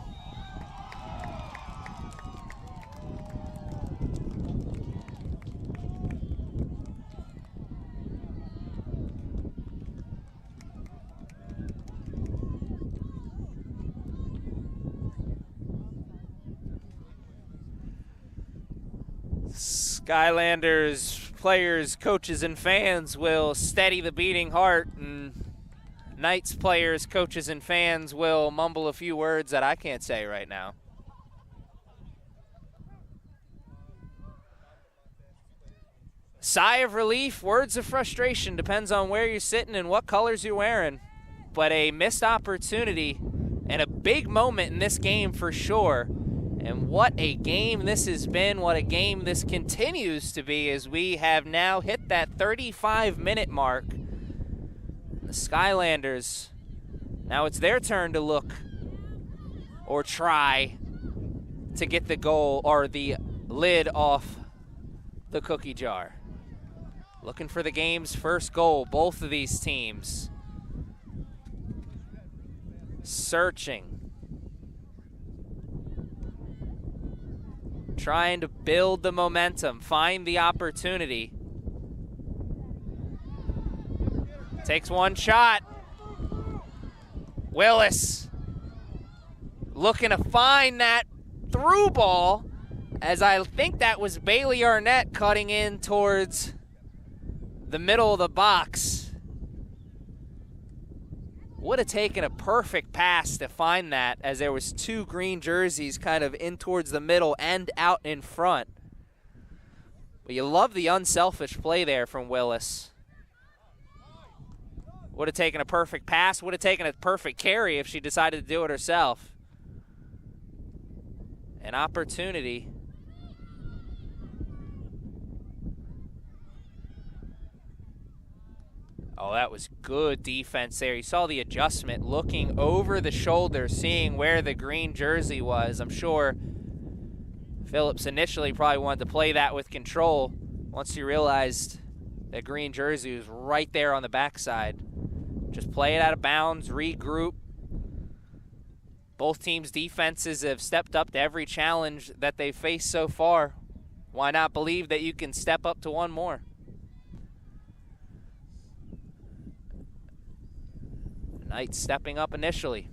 Skylanders players, coaches, and fans will steady the beating heart, and Knights players, coaches, and fans will mumble a few words that I can't say right now. Sigh of relief, words of frustration, depends on where you're sitting and what colors you're wearing. but a missed opportunity and a big moment in this game for sure. And what a game this has been, what a game this continues to be, as we have now hit that 35-minute mark. The Skylanders, now it's their turn to look or try to get the goal or the lid off the cookie jar. Looking for the game's first goal, both of these teams. Searching. Trying to build the momentum, find the opportunity. Takes one shot. Willis looking to find that through ball, as I think that was Bailey Arnett cutting in towards the middle of the box. Would have taken a perfect pass to find that, as there was two green jerseys kind of in towards the middle and out in front. But you love the unselfish play there from Willis. Would have taken a perfect pass, would have taken a perfect carry if she decided to do it herself. An opportunity. Oh, that was good defense there. You saw the adjustment, looking over the shoulder, seeing where the green jersey was. I'm sure Phillips initially probably wanted to play that with control once he realized that green jersey was right there on the backside. Just play it out of bounds, regroup. Both teams' defenses have stepped up to every challenge that they've faced so far. Why not believe that you can step up to one more? Knight stepping up initially.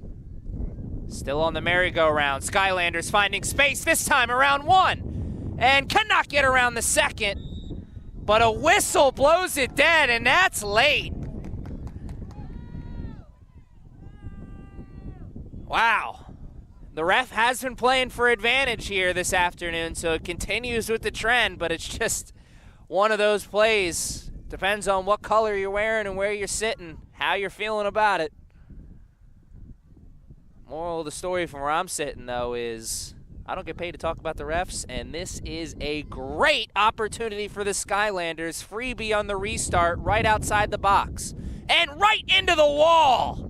Still on the merry-go-round. Skylanders finding space this time around one. And cannot get around the second. But a whistle blows it dead, and that's late. Wow. The ref has been playing for advantage here this afternoon, so it continues with the trend, but it's just one of those plays. Depends on what color you're wearing and where you're sitting, how you're feeling about it. Moral of the story from where I'm sitting, though, is I don't get paid to talk about the refs, and this is a great opportunity for the Skylanders. Freebie on the restart right outside the box. And right into the wall!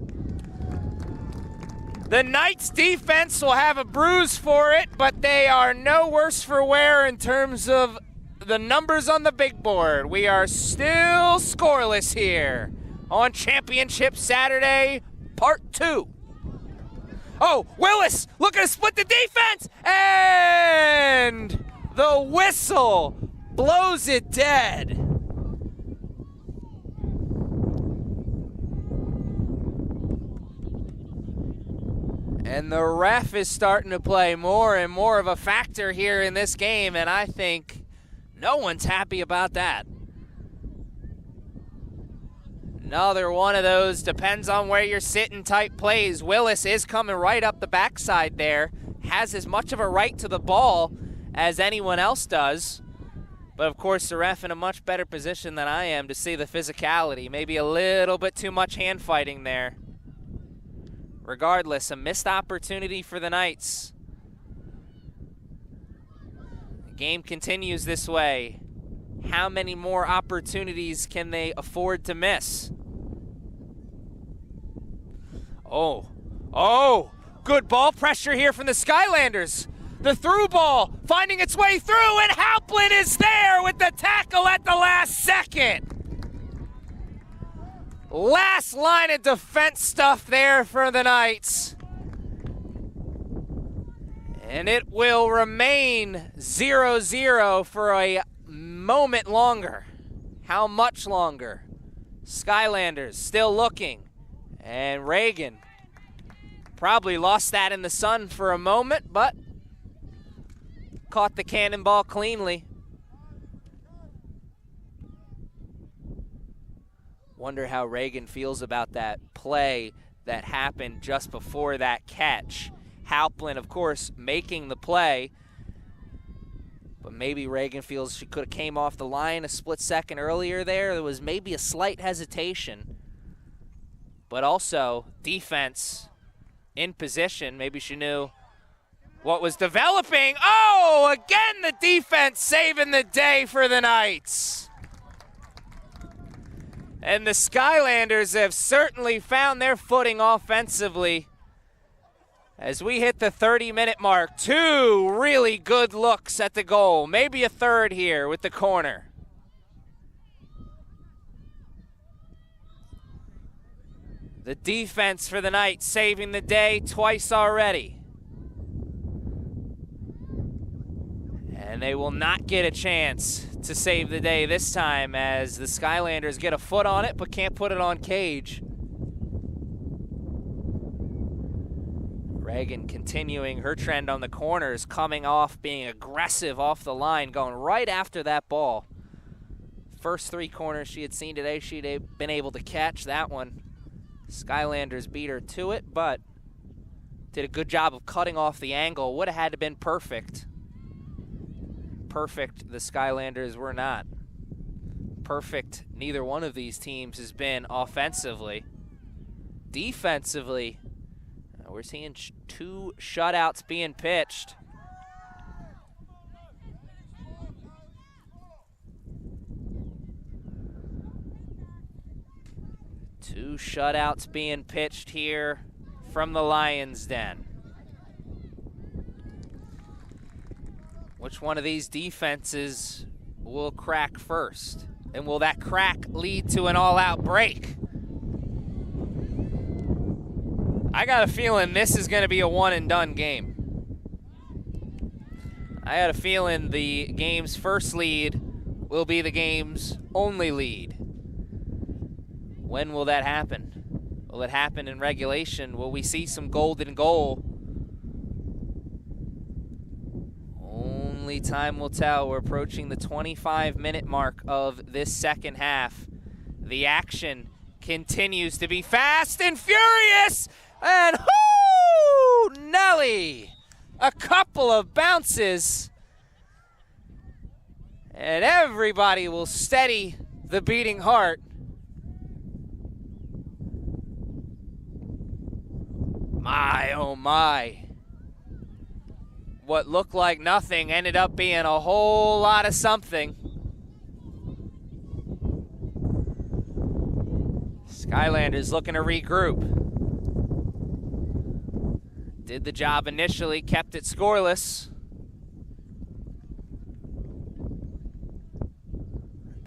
The Knights' defense will have a bruise for it, but they are no worse for wear in terms of the numbers on the big board. We are still scoreless here on Championship Saturday, Part 2. Oh, Willis looking to split the defense, and the whistle blows it dead. And the ref is starting to play more and more of a factor here in this game, and I think no one's happy about that. Another one of those depends on where you're sitting type plays. Willis is coming right up the backside there, has as much of a right to the ball as anyone else does. But of course, the ref in a much better position than I am to see the physicality. Maybe a little bit too much hand fighting there. Regardless, a missed opportunity for the Knights. The game continues this way. How many more opportunities can they afford to miss? Oh, good ball pressure here from the Skylanders. The through ball finding its way through, and Halplin is there with the tackle at the last second. Last line of defense stuff there for the Knights. And it will remain 0-0 for a moment longer. How much longer? Skylanders still looking. And Reagan probably lost that in the sun for a moment, but caught the cannonball cleanly. Wonder how Reagan feels about that play that happened just before that catch. Halplin, of course, making the play. But maybe Reagan feels she could have came off the line a split second earlier there. There was maybe a slight hesitation. but also defense in position. Maybe she knew what was developing. Oh, again the defense saving the day for the Knights. And the Skylanders have certainly found their footing offensively as we hit the 30-minute mark. 2 really good looks at the goal. Maybe a third here with the corner. The defense for the Knights saving the day twice already. And they will not get a chance to save the day this time as the Skylanders get a foot on it but can't put it on cage. Reagan continuing her trend on the corners, coming off, being aggressive off the line, going right after that ball. First 3 corners she had seen today, she'd been able to catch that one. Skylanders beat her to it, but did a good job of cutting off the angle. Would have had to have been perfect. Perfect, the Skylanders were not. Perfect, neither one of these teams has been offensively. Defensively, we're seeing 2 shutouts being pitched. Two shutouts being pitched here from the Lions' Den. Which one of these defenses will crack first? And will that crack lead to an all-out break? I got a feeling this is going to be a one-and-done game. I had a feeling the game's first lead will be the game's only lead. When will that happen? Will it happen in regulation? Will we see some golden goal? Only time will tell. We're approaching the 25-minute mark of this second half. The action continues to be fast and furious. And whoo, Nelly, a couple of bounces. And everybody will steady the beating heart. My, oh my. What looked like nothing ended up being a whole lot of something. Skylanders looking to regroup. Did the job initially, kept it scoreless.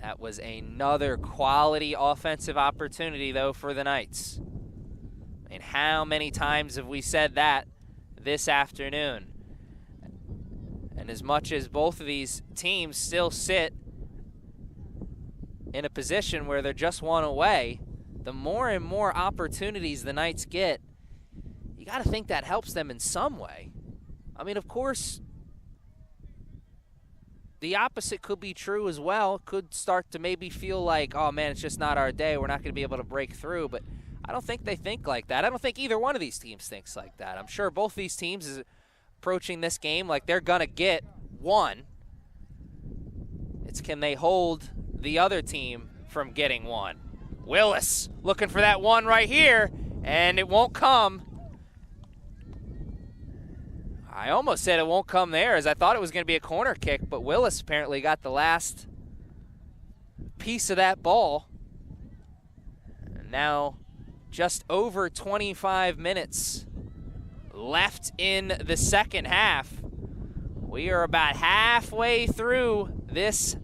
That was another quality offensive opportunity, though, for the Knights. And how many times have we said that this afternoon? And as much as both of these teams still sit in a position where they're just one away, the more and more opportunities the Knights get, you got to think that helps them in some way. I mean, of course, the opposite could be true as well. It could start to maybe feel like, oh man, it's just not our day. We're not going to be able to break through. But I don't think they think like that. I don't think either one of these teams thinks like that. I'm sure both these teams is approaching this game like they're going to get one. It's can they hold the other team from getting one. Willis looking for that one right here, and it won't come. I almost said it won't come there as I thought it was going to be a corner kick, but Willis apparently got the last piece of that ball. And now just over 25 minutes left in the second half. We are about halfway through this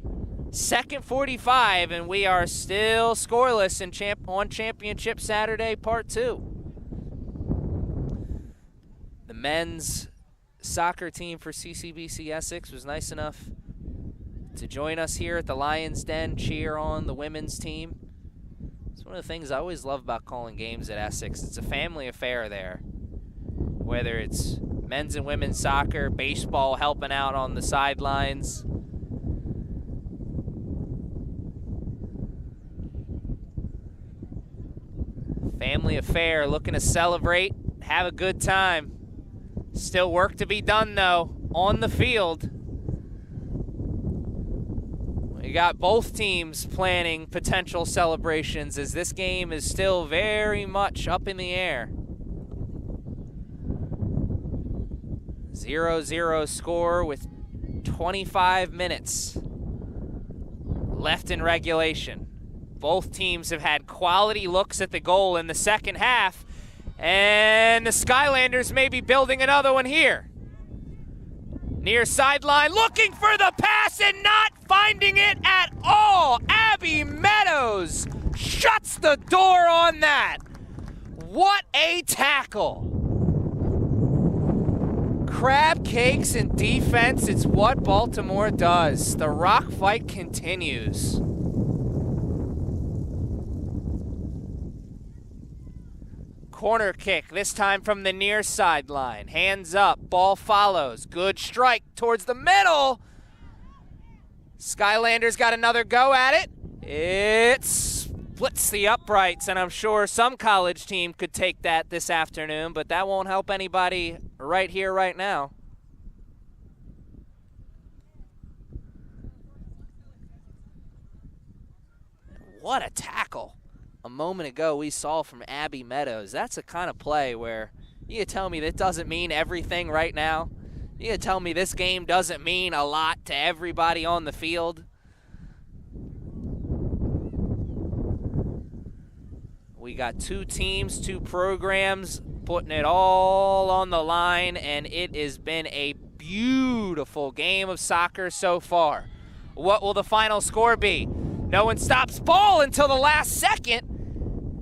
second 45, and we are still scoreless on Championship Saturday Part 2. The men's soccer team for CCBC Essex was nice enough to join us here at the Lions' Den, cheer on the women's team. It's one of the things I always love about calling games at Essex. It's a family affair there. Whether it's men's and women's soccer, baseball helping out on the sidelines. Family affair, looking to celebrate, have a good time. Still work to be done, though, on the field. We got both teams planning potential celebrations as this game is still very much up in the air. 0-0 score with 25 minutes left in regulation. Both teams have had quality looks at the goal in the second half, and the Skylanders may be building another one here. Near sideline, looking for the pass and not finding it at all. Abby Meadows shuts the door on that. What a tackle. Crab cakes and defense, it's what Baltimore does. The rock fight continues. Corner kick, this time from the near sideline. Hands up, ball follows. Good strike towards the middle. Skylanders got another go at it. It splits the uprights, and I'm sure some college team could take that this afternoon, but that won't help anybody right here, right now. What a tackle. A moment ago we saw from Abby Meadows. That's a kind of play where you tell me that doesn't mean everything right now. You tell me this game doesn't mean a lot to everybody on the field. We got two teams, two programs putting it all on the line, and it has been a beautiful game of soccer so far. What will the final score be? No one stops ball until the last second.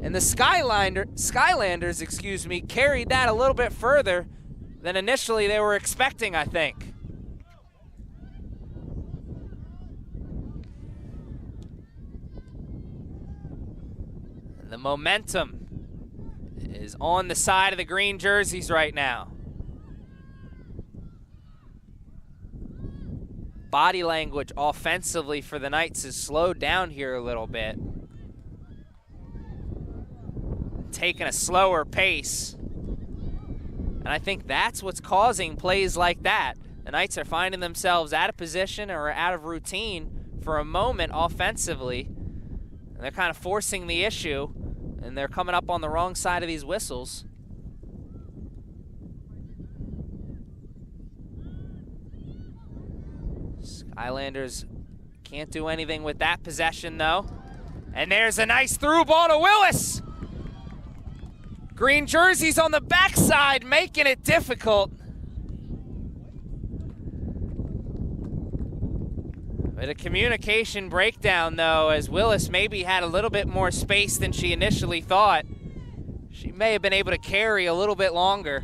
And the Skylanders, carried that a little bit further than initially they were expecting, I think. And the momentum is on the side of the green jerseys right now. Body language offensively for the Knights is slowed down here a little bit. Taking a slower pace. And I think that's what's causing plays like that. The Knights are finding themselves out of position or out of routine for a moment offensively. And they're kind of forcing the issue, and they're coming up on the wrong side of these whistles. Skylanders can't do anything with that possession, though. And there's a nice through ball to Willis. Green jerseys on the backside, making it difficult. But a communication breakdown, though, as Willis maybe had a little bit more space than she initially thought. She may have been able to carry a little bit longer.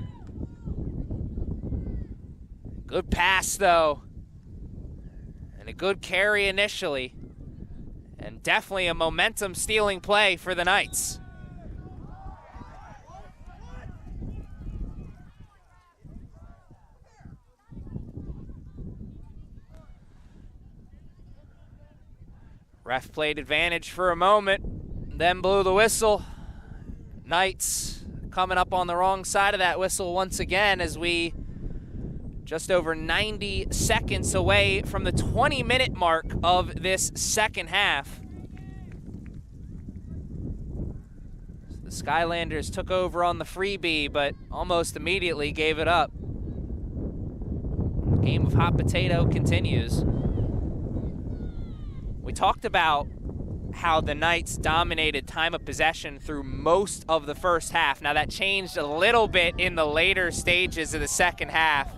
Good pass, though. And a good carry initially. And definitely a momentum-stealing play for the Knights. Ref played advantage for a moment, then blew the whistle. Knights coming up on the wrong side of that whistle once again as we just over 90 seconds away from the 20-minute mark of this second half. The Skylanders took over on the freebie, but almost immediately gave it up. The game of hot potato continues. We talked about how the Knights dominated time of possession through most of the first half. Now that changed a little bit in the later stages of the second half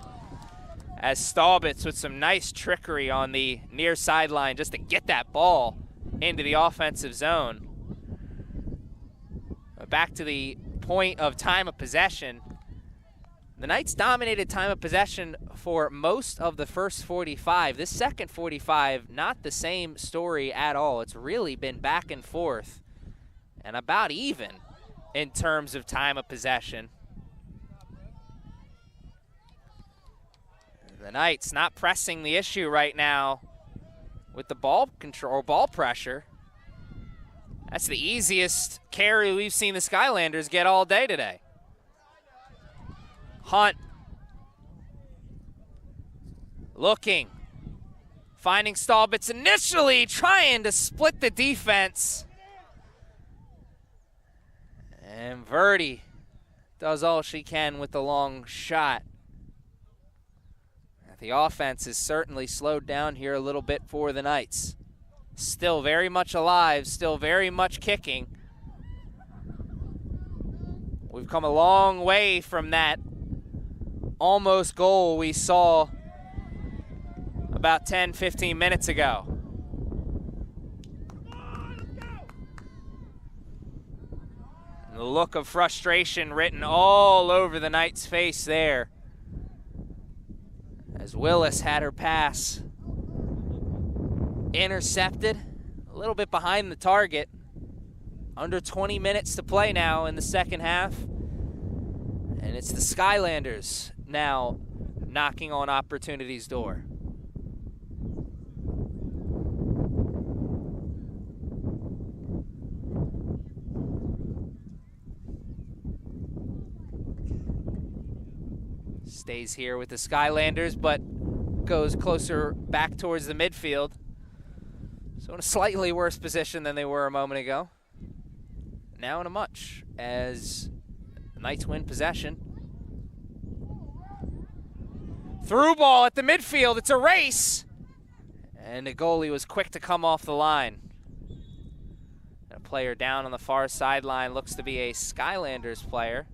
as Staubitz with some nice trickery on the near sideline just to get that ball into the offensive zone. But back to the point of time of possession. The Knights dominated time of possession for most of the first 45. This second 45, not the same story at all. It's really been back and forth and about even in terms of time of possession. The Knights not pressing the issue right now with the ball control or ball pressure. That's the easiest carry we've seen the Skylanders get all day today. Hunt looking Finding Stallbits initially, trying to split the defense. And Verdi does all she can with the long shot. The offense is certainly slowed down here a little bit for the Knights. Still very much alive, still very much kicking. We've come a long way from that almost goal we saw about 10, 15 minutes ago. And the look of frustration written all over the Knights' face there, as Willis had her pass intercepted, a little bit behind the target. Under 20 minutes to play now in the second half. And it's the Skylanders now knocking on opportunity's door. Stays here with the Skylanders, but goes closer back towards the midfield. So in a slightly worse position than they were a moment ago. Now in a much, as the Knights win possession. Through ball at the midfield, it's a race. And the goalie was quick to come off the line. A player down on the far sideline looks to be a Skylanders player.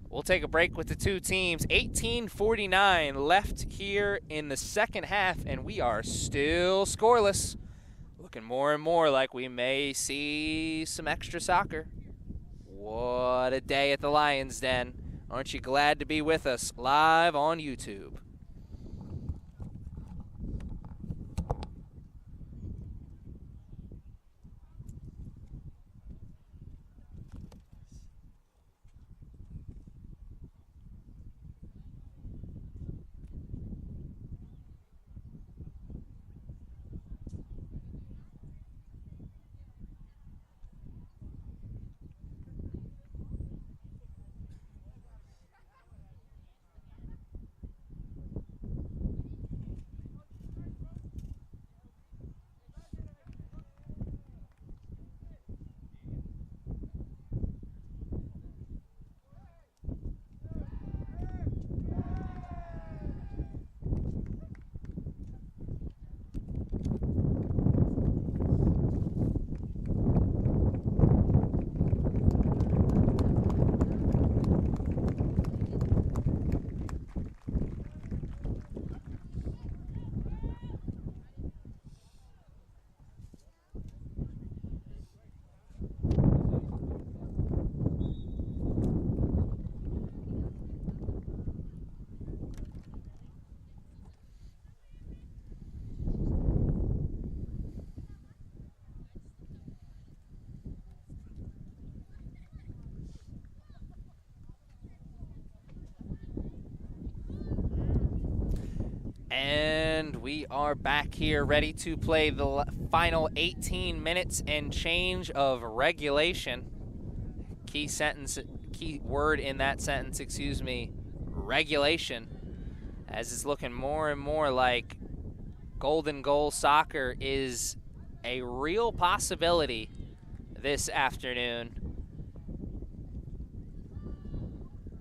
We'll take a break with the two teams. 18:49 left here in the second half, and we are still scoreless. Looking more and more like we may see some extra soccer. What a day at the Lions Den. Aren't you glad to be with us live on YouTube? And we are back here ready to play the final 18 minutes and change of regulation. Key word in that sentence, excuse me, regulation. As it's looking more and more like golden goal soccer is a real possibility this afternoon.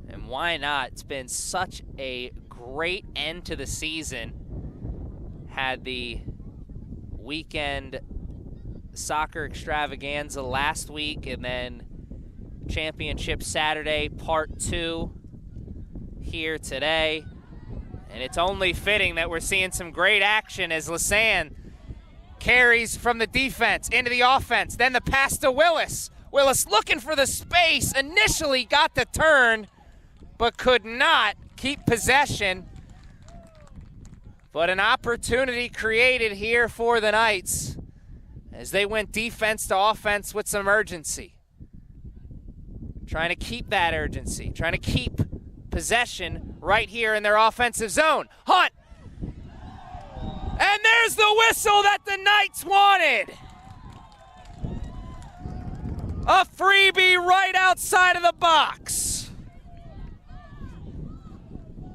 And why not? It's been such a great end to the season. Had the weekend soccer extravaganza last week, and then Championship Saturday Part 2 here today. And it's only fitting that we're seeing some great action as Lasan carries from the defense into the offense. Then the pass to Willis. Willis looking for the space, initially got the turn, but could not keep possession. But an opportunity created here for the Knights as they went defense to offense with some urgency. Trying to keep that urgency, trying to keep possession right here in their offensive zone. Hunt! And there's the whistle that the Knights wanted. A freebie right outside of the box.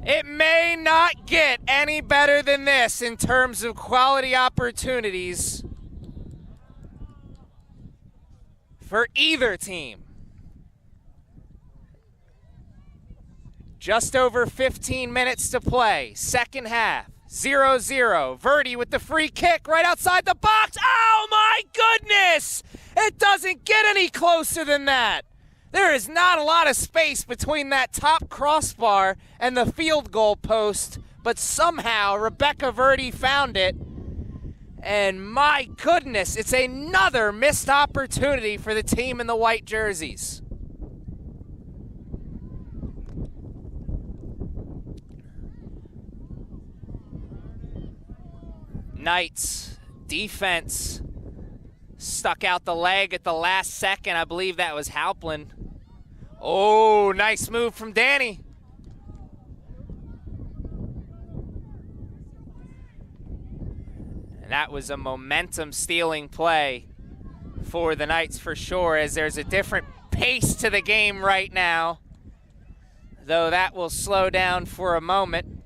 It may not get any better than this in terms of quality opportunities for either team. Just over 15 minutes to play, second half, 0-0. Verdi with the free kick right outside the box. Oh my goodness! It doesn't get any closer than that. There is not a lot of space between that top crossbar and the field goal post, but somehow Rebecca Verdi found it. And my goodness, it's another missed opportunity for the team in the white jerseys. Knights defense stuck out the leg at the last second. I believe that was Halplin. Oh, nice move from Danny. And that was a momentum-stealing play for the Knights for sure, as there's a different pace to the game right now, though that will slow down for a moment.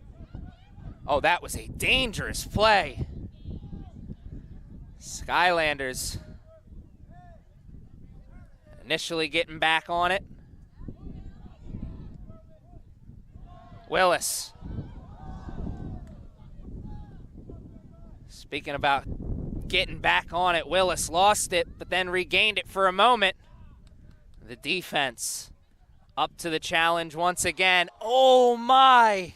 Oh, that was a dangerous play. Skylanders initially getting back on it. Willis. Speaking about getting back on it, Willis lost it, but then regained it for a moment. The defense up to the challenge once again. Oh my!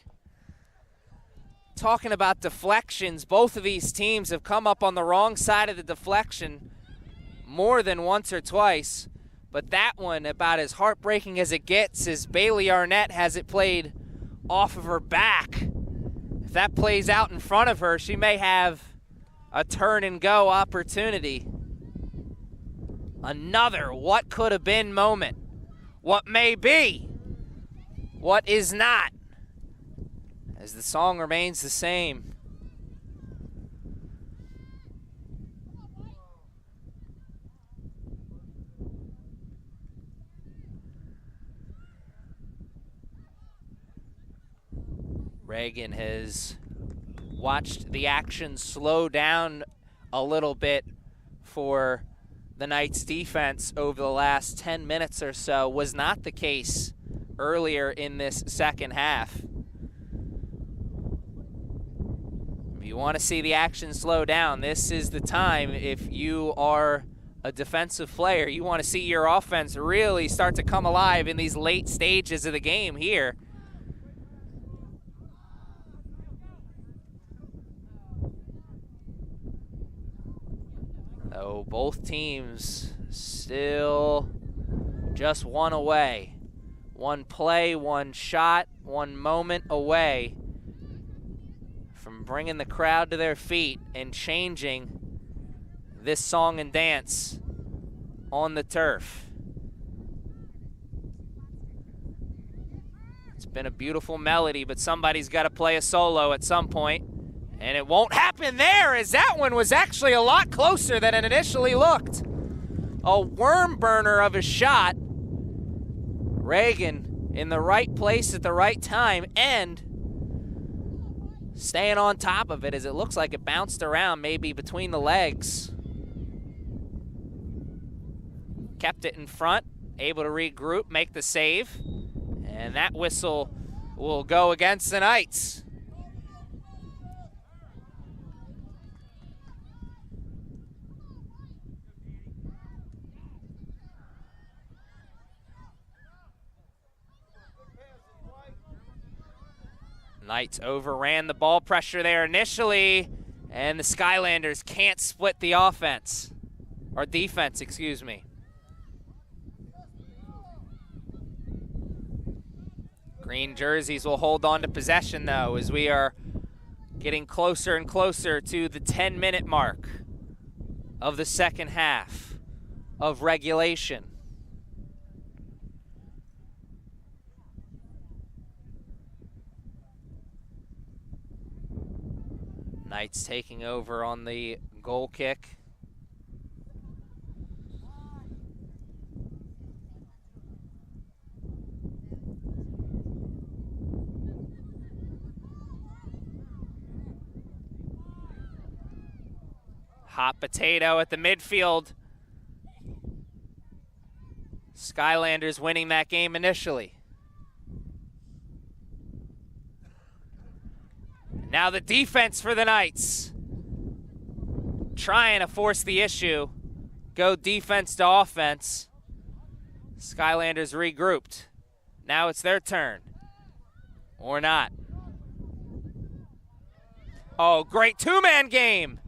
Talking about deflections, both of these teams have come up on the wrong side of the deflection more than once or twice, but that one about as heartbreaking as it gets, as Bailey Arnett has it played off of her back. If that plays out in front of her, she may have a turn and go opportunity. Another what could have been moment. What may be. What is not. As the song remains the same. Reagan has watched the action slow down a little bit for the Knights defense over the last 10 minutes or so. Was not the case earlier in this second half. If you want to see the action slow down, this is the time. If you are a defensive player, you want to see your offense really start to come alive in these late stages of the game here. So both teams still just one away. One play, one shot, one moment away from bringing the crowd to their feet and changing this song and dance on the turf. It's been a beautiful melody, but somebody's got to play a solo at some point. And it won't happen there, as that one was actually a lot closer than it initially looked. A worm burner of a shot. Reagan in the right place at the right time and staying on top of it, as it looks like it bounced around maybe between the legs. Kept it in front, able to regroup, make the save. And that whistle will go against the Knights. Knights overran the ball pressure there initially, and the Skylanders can't split the offense, or defense, excuse me. Green jerseys will hold on to possession though, as we are getting closer and closer to the 10-minute mark of the second half of regulation. Knights taking over on the goal kick. Hot potato at the midfield. Skylanders winning that game initially. Now the defense for the Knights. Trying to force the issue. Go defense to offense. Skylanders regrouped. Now it's their turn. Or not. Oh, great two-man game.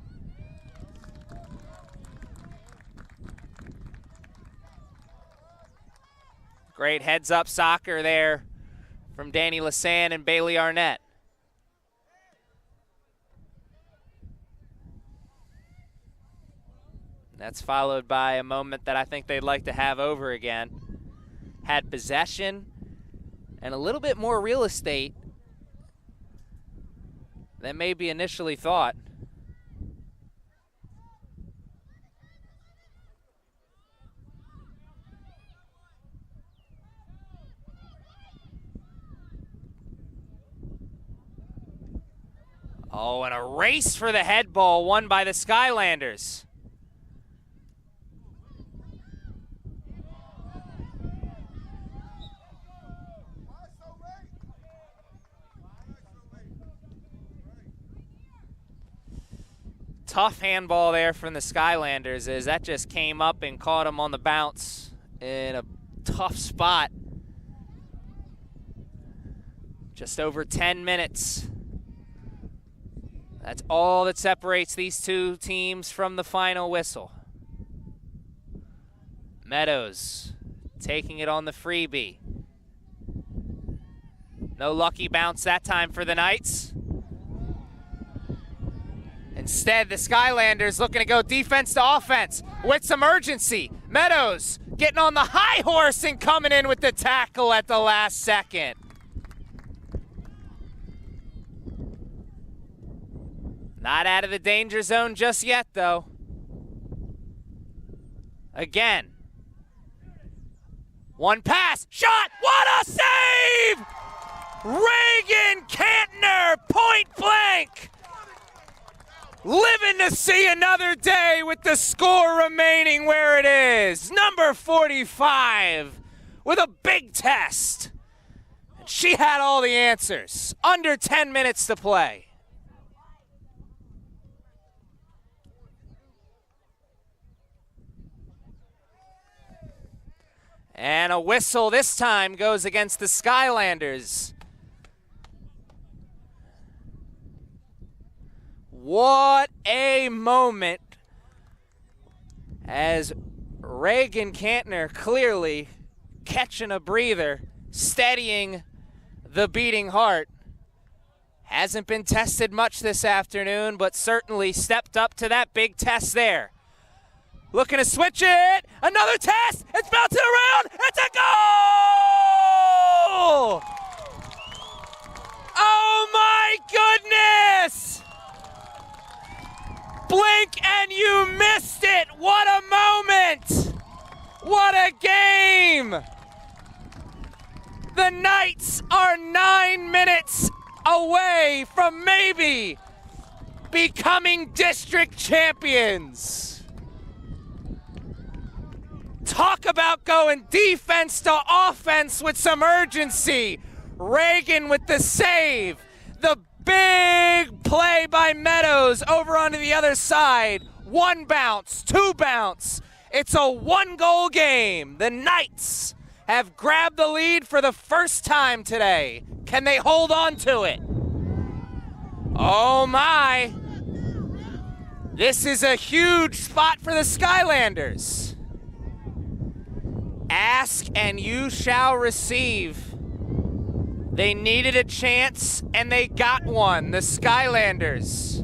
Great heads-up soccer there from Danny Lasan and Bailey Arnett. That's followed by a moment that I think they'd like to have over again. Had possession and a little bit more real estate than maybe initially thought. Oh, and a race for the head ball won by the Skylanders. Tough handball there from the Skylanders as that just came up and caught him on the bounce in a tough spot. Just over 10 minutes. That's all that separates these two teams from the final whistle. Meadows taking it on the freebie. No lucky bounce that time for the Knights. Instead, the Skylanders looking to go defense to offense with some urgency. Meadows getting on the high horse and coming in with the tackle at the last second. Not out of the danger zone just yet, though. Again. One pass, shot, what a save! Reagan Cantner, point blank. Living to see another day with the score remaining where it is. Number 45 with a big test. And she had all the answers. Under 10 minutes to play. And a whistle this time goes against the Skylanders. What a moment as Reagan Cantner clearly catching a breather, steadying the beating heart. Hasn't been tested much this afternoon, but certainly stepped up to that big test there. Looking to switch it. Another test. It's bouncing around. It's a goal! Oh my goodness! Blink and you missed it. What a moment. What a game. The Knights are 9 minutes away from maybe becoming district champions. Talk about going defense to offense with some urgency. Reagan with the save. The big play by Meadows over onto the other side. One bounce, two bounce. It's a 1-goal game. The Knights have grabbed the lead for the first time today. Can they hold on to it? Oh my. This is a huge spot for the Skylanders. Ask and you shall receive. They needed a chance and they got one. The Skylanders.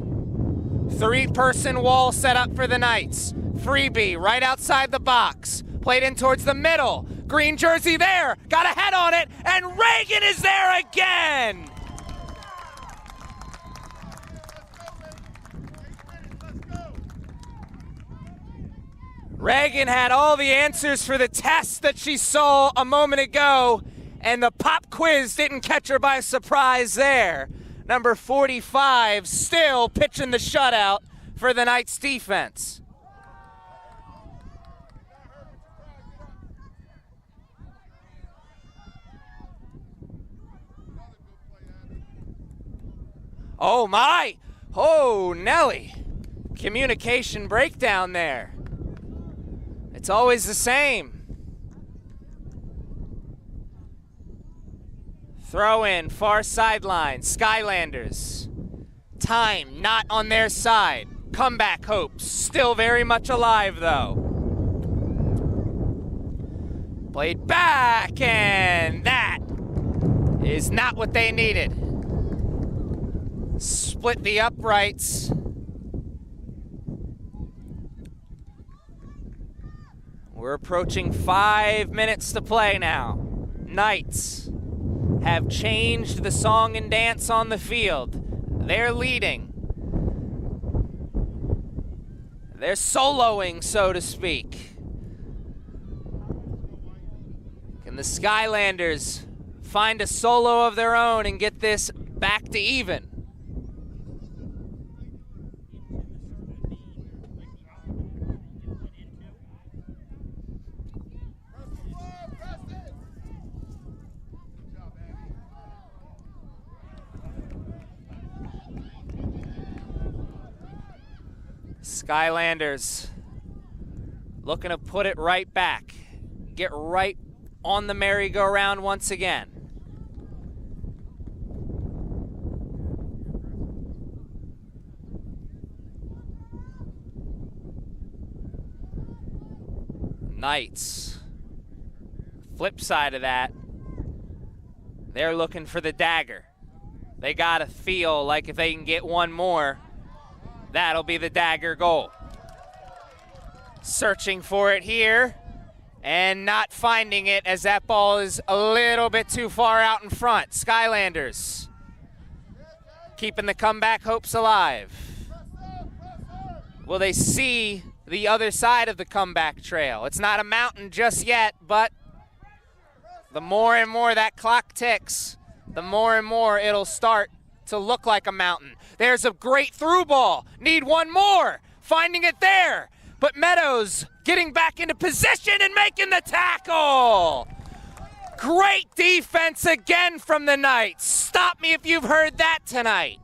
3-person wall set up for the Knights. Freebie right outside the box. Played in towards the middle. Green jersey there. Got a head on it. And Reagan is there again. Reagan had all the answers for the test that she saw a moment ago, and the pop quiz didn't catch her by surprise there. Number 45 still pitching the shutout for the Knights defense. Oh my! Oh, Nelly. Communication breakdown there. It's always the same. Throw in, far sideline, Skylanders. Time not on their side. Comeback hopes still very much alive though. Played back, and that is not what they needed. Split the uprights. We're approaching 5 minutes to play now. Knights have changed the song and dance on the field. They're leading. They're soloing, so to speak. Can the Skylanders find a solo of their own and get this back to even? Skylanders looking to put it right back. Get right on the merry-go-round once again. Knights. Flip side of that, they're looking for the dagger. They gotta feel like if they can get one more, that'll be the dagger goal. Searching for it here and not finding it as that ball is a little bit too far out in front. Skylanders keeping the comeback hopes alive. Will they see the other side of the comeback trail? It's not a mountain just yet, but the more and more that clock ticks, the more and more it'll start to look like a mountain. There's a great through ball. Need one more. Finding it there. But Meadows getting back into position and making the tackle. Great defense again from the Knights. Stop me if you've heard that tonight.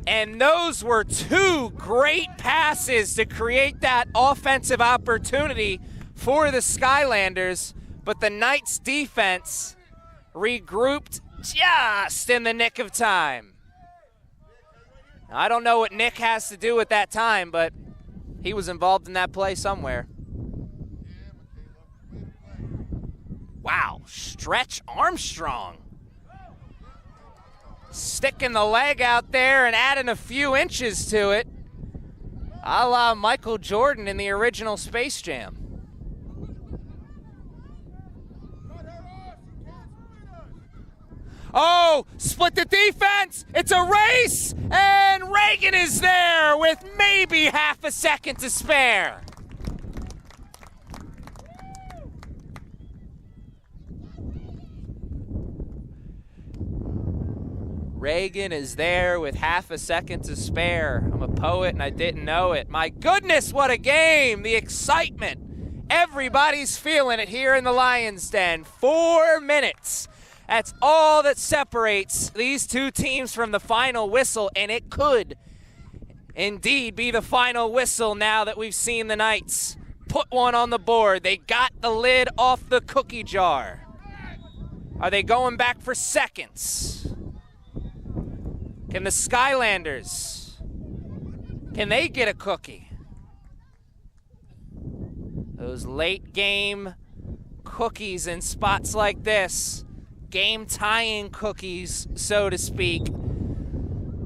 And those were two great passes to create that offensive opportunity for the Skylanders. But the Knights defense regrouped just in the nick of time. I don't know what Nick has to do with that time, but he was involved in that play somewhere. Wow, Stretch Armstrong. Sticking the leg out there and adding a few inches to it, a la Michael Jordan in the original Space Jam. Oh, split the defense. It's a race, and Reagan is there with maybe half a second to spare. Reagan is there with half a second to spare. I'm a poet and I didn't know it. My goodness, what a game. The excitement. Everybody's feeling it here in the Lions Den. 4 minutes. That's all that separates these two teams from the final whistle, and it could indeed be the final whistle now that we've seen the Knights put one on the board. They got the lid off the cookie jar. Are they going back for seconds? Can the Skylanders, can they get a cookie? Those late game cookies in spots like this, game tying cookies, so to speak.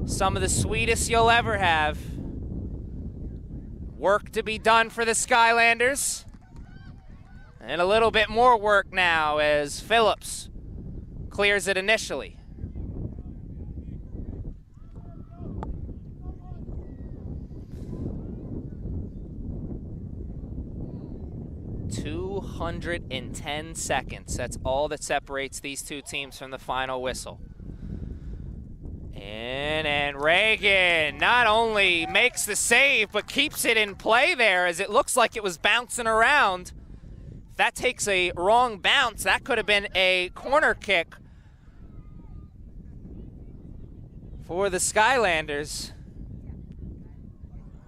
Some of the sweetest you'll ever have. Work to be done for the Skylanders. And a little bit more work now as Phillips clears it initially. 210 seconds. That's all that separates these two teams from the final whistle. And Reagan not only makes the save, but keeps it in play there as it looks like it was bouncing around. If that takes a wrong bounce, that could have been a corner kick for the Skylanders.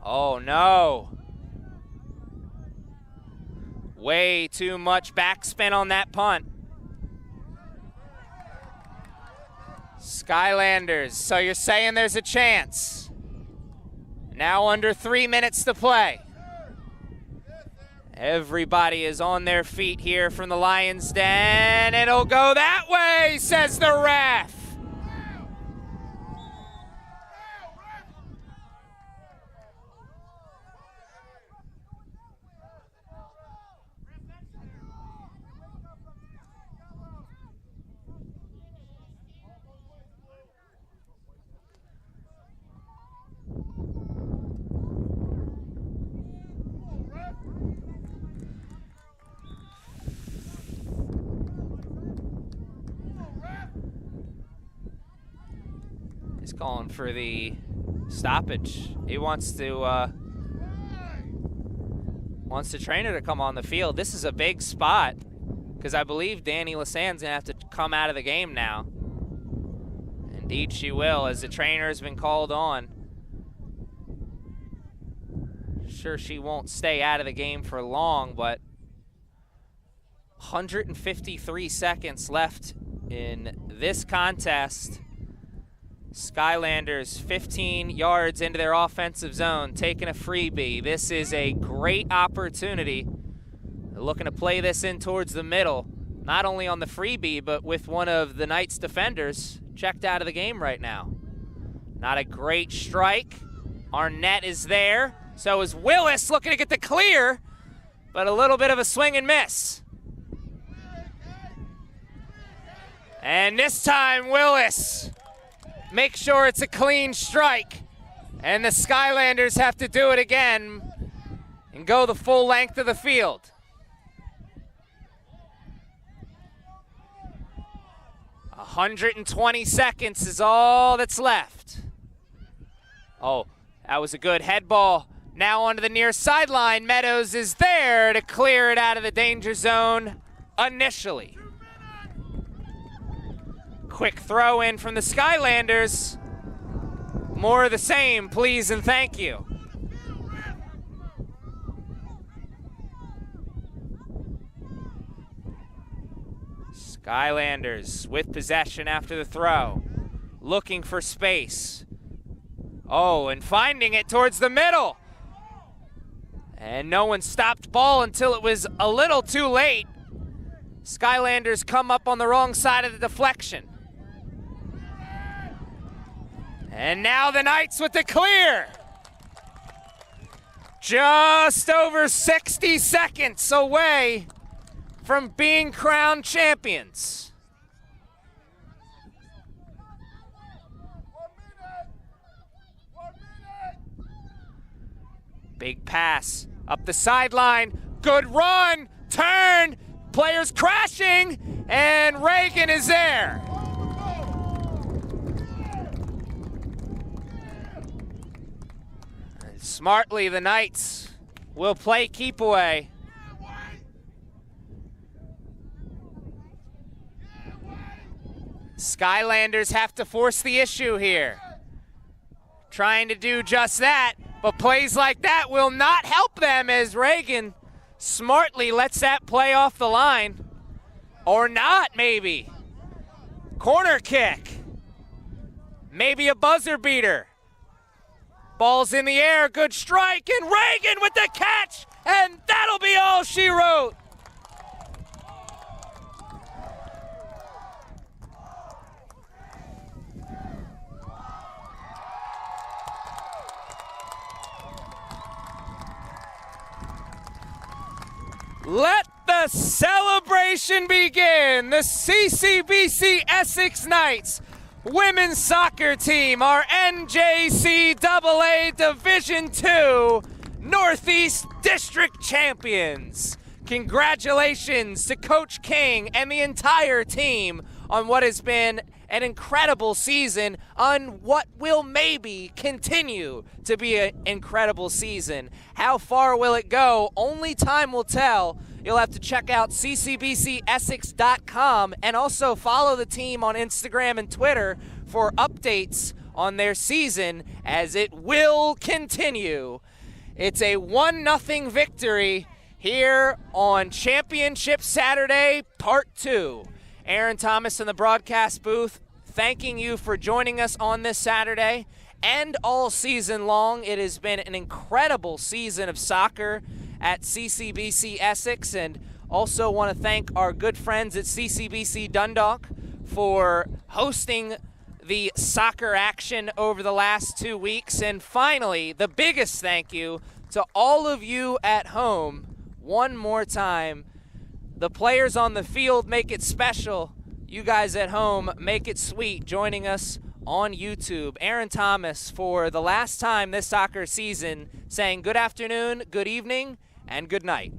Oh no. Way too much backspin on that punt. Skylanders, so you're saying there's a chance. Now under 3 minutes to play. Everybody is on their feet here from the Lions' Den. It'll go that way, says the ref. He's calling for the stoppage. He wants to trainer to come on the field. This is a big spot because I believe Danny Lasan's gonna have to come out of the game now. Indeed she will, as the trainer has been called on. Sure, she won't stay out of the game for long, but 153 seconds left in this contest. Skylanders 15 yards into their offensive zone, taking a freebie. This is a great opportunity. They're looking to play this in towards the middle, not only on the freebie, but with one of the Knights' defenders checked out of the game right now. Not a great strike. Arnett is there. So is Willis, looking to get the clear, but a little bit of a swing and miss. And this time, Willis make sure it's a clean strike, and the Skylanders have to do it again and go the full length of the field. 120 seconds is all that's left. Oh, that was a good head ball. Now onto the near sideline. Meadows is there to clear it out of the danger zone initially. Quick throw in from the Skylanders. More of the same, please and thank you. Skylanders with possession after the throw. Looking for space. Oh, and finding it towards the middle. And no one stopped ball until it was a little too late. Skylanders come up on the wrong side of the deflection. And now the Knights with the clear. Just over 60 seconds away from being crowned champions. Big pass up the sideline. Good run, turn, players crashing, and Reagan is there. Smartly, the Knights will play keep away. Skylanders have to force the issue here. Trying to do just that, but plays like that will not help them as Reagan smartly lets that play off the line. Or not, maybe. Corner kick. Maybe a buzzer beater. Ball's in the air, good strike, and Reagan with the catch, and that'll be all she wrote. Let the celebration begin. The CCBC Essex Knights women's soccer team are NJCAA Division II Northeast District champions. Congratulations to Coach King and the entire team on what has been an incredible season on what will maybe continue to be an incredible season. How far will it go? Only time will tell. You'll have to check out ccbcessex.com and also follow the team on Instagram and Twitter for updates on their season as it will continue. It's a 1-0 victory here on Championship Saturday, Part 2. Aaron Thomas in the broadcast booth, thanking you for joining us on this Saturday and all season long. It has been an incredible season of soccer at CCBC Essex, and also want to thank our good friends at CCBC Dundalk for hosting the soccer action over the last 2 weeks. And finally, the biggest thank you to all of you at home. One more time, the players on the field make it special. You guys at home make it sweet, joining us on YouTube. Aaron Thomas for the last time this soccer season saying good afternoon, good evening, and good night.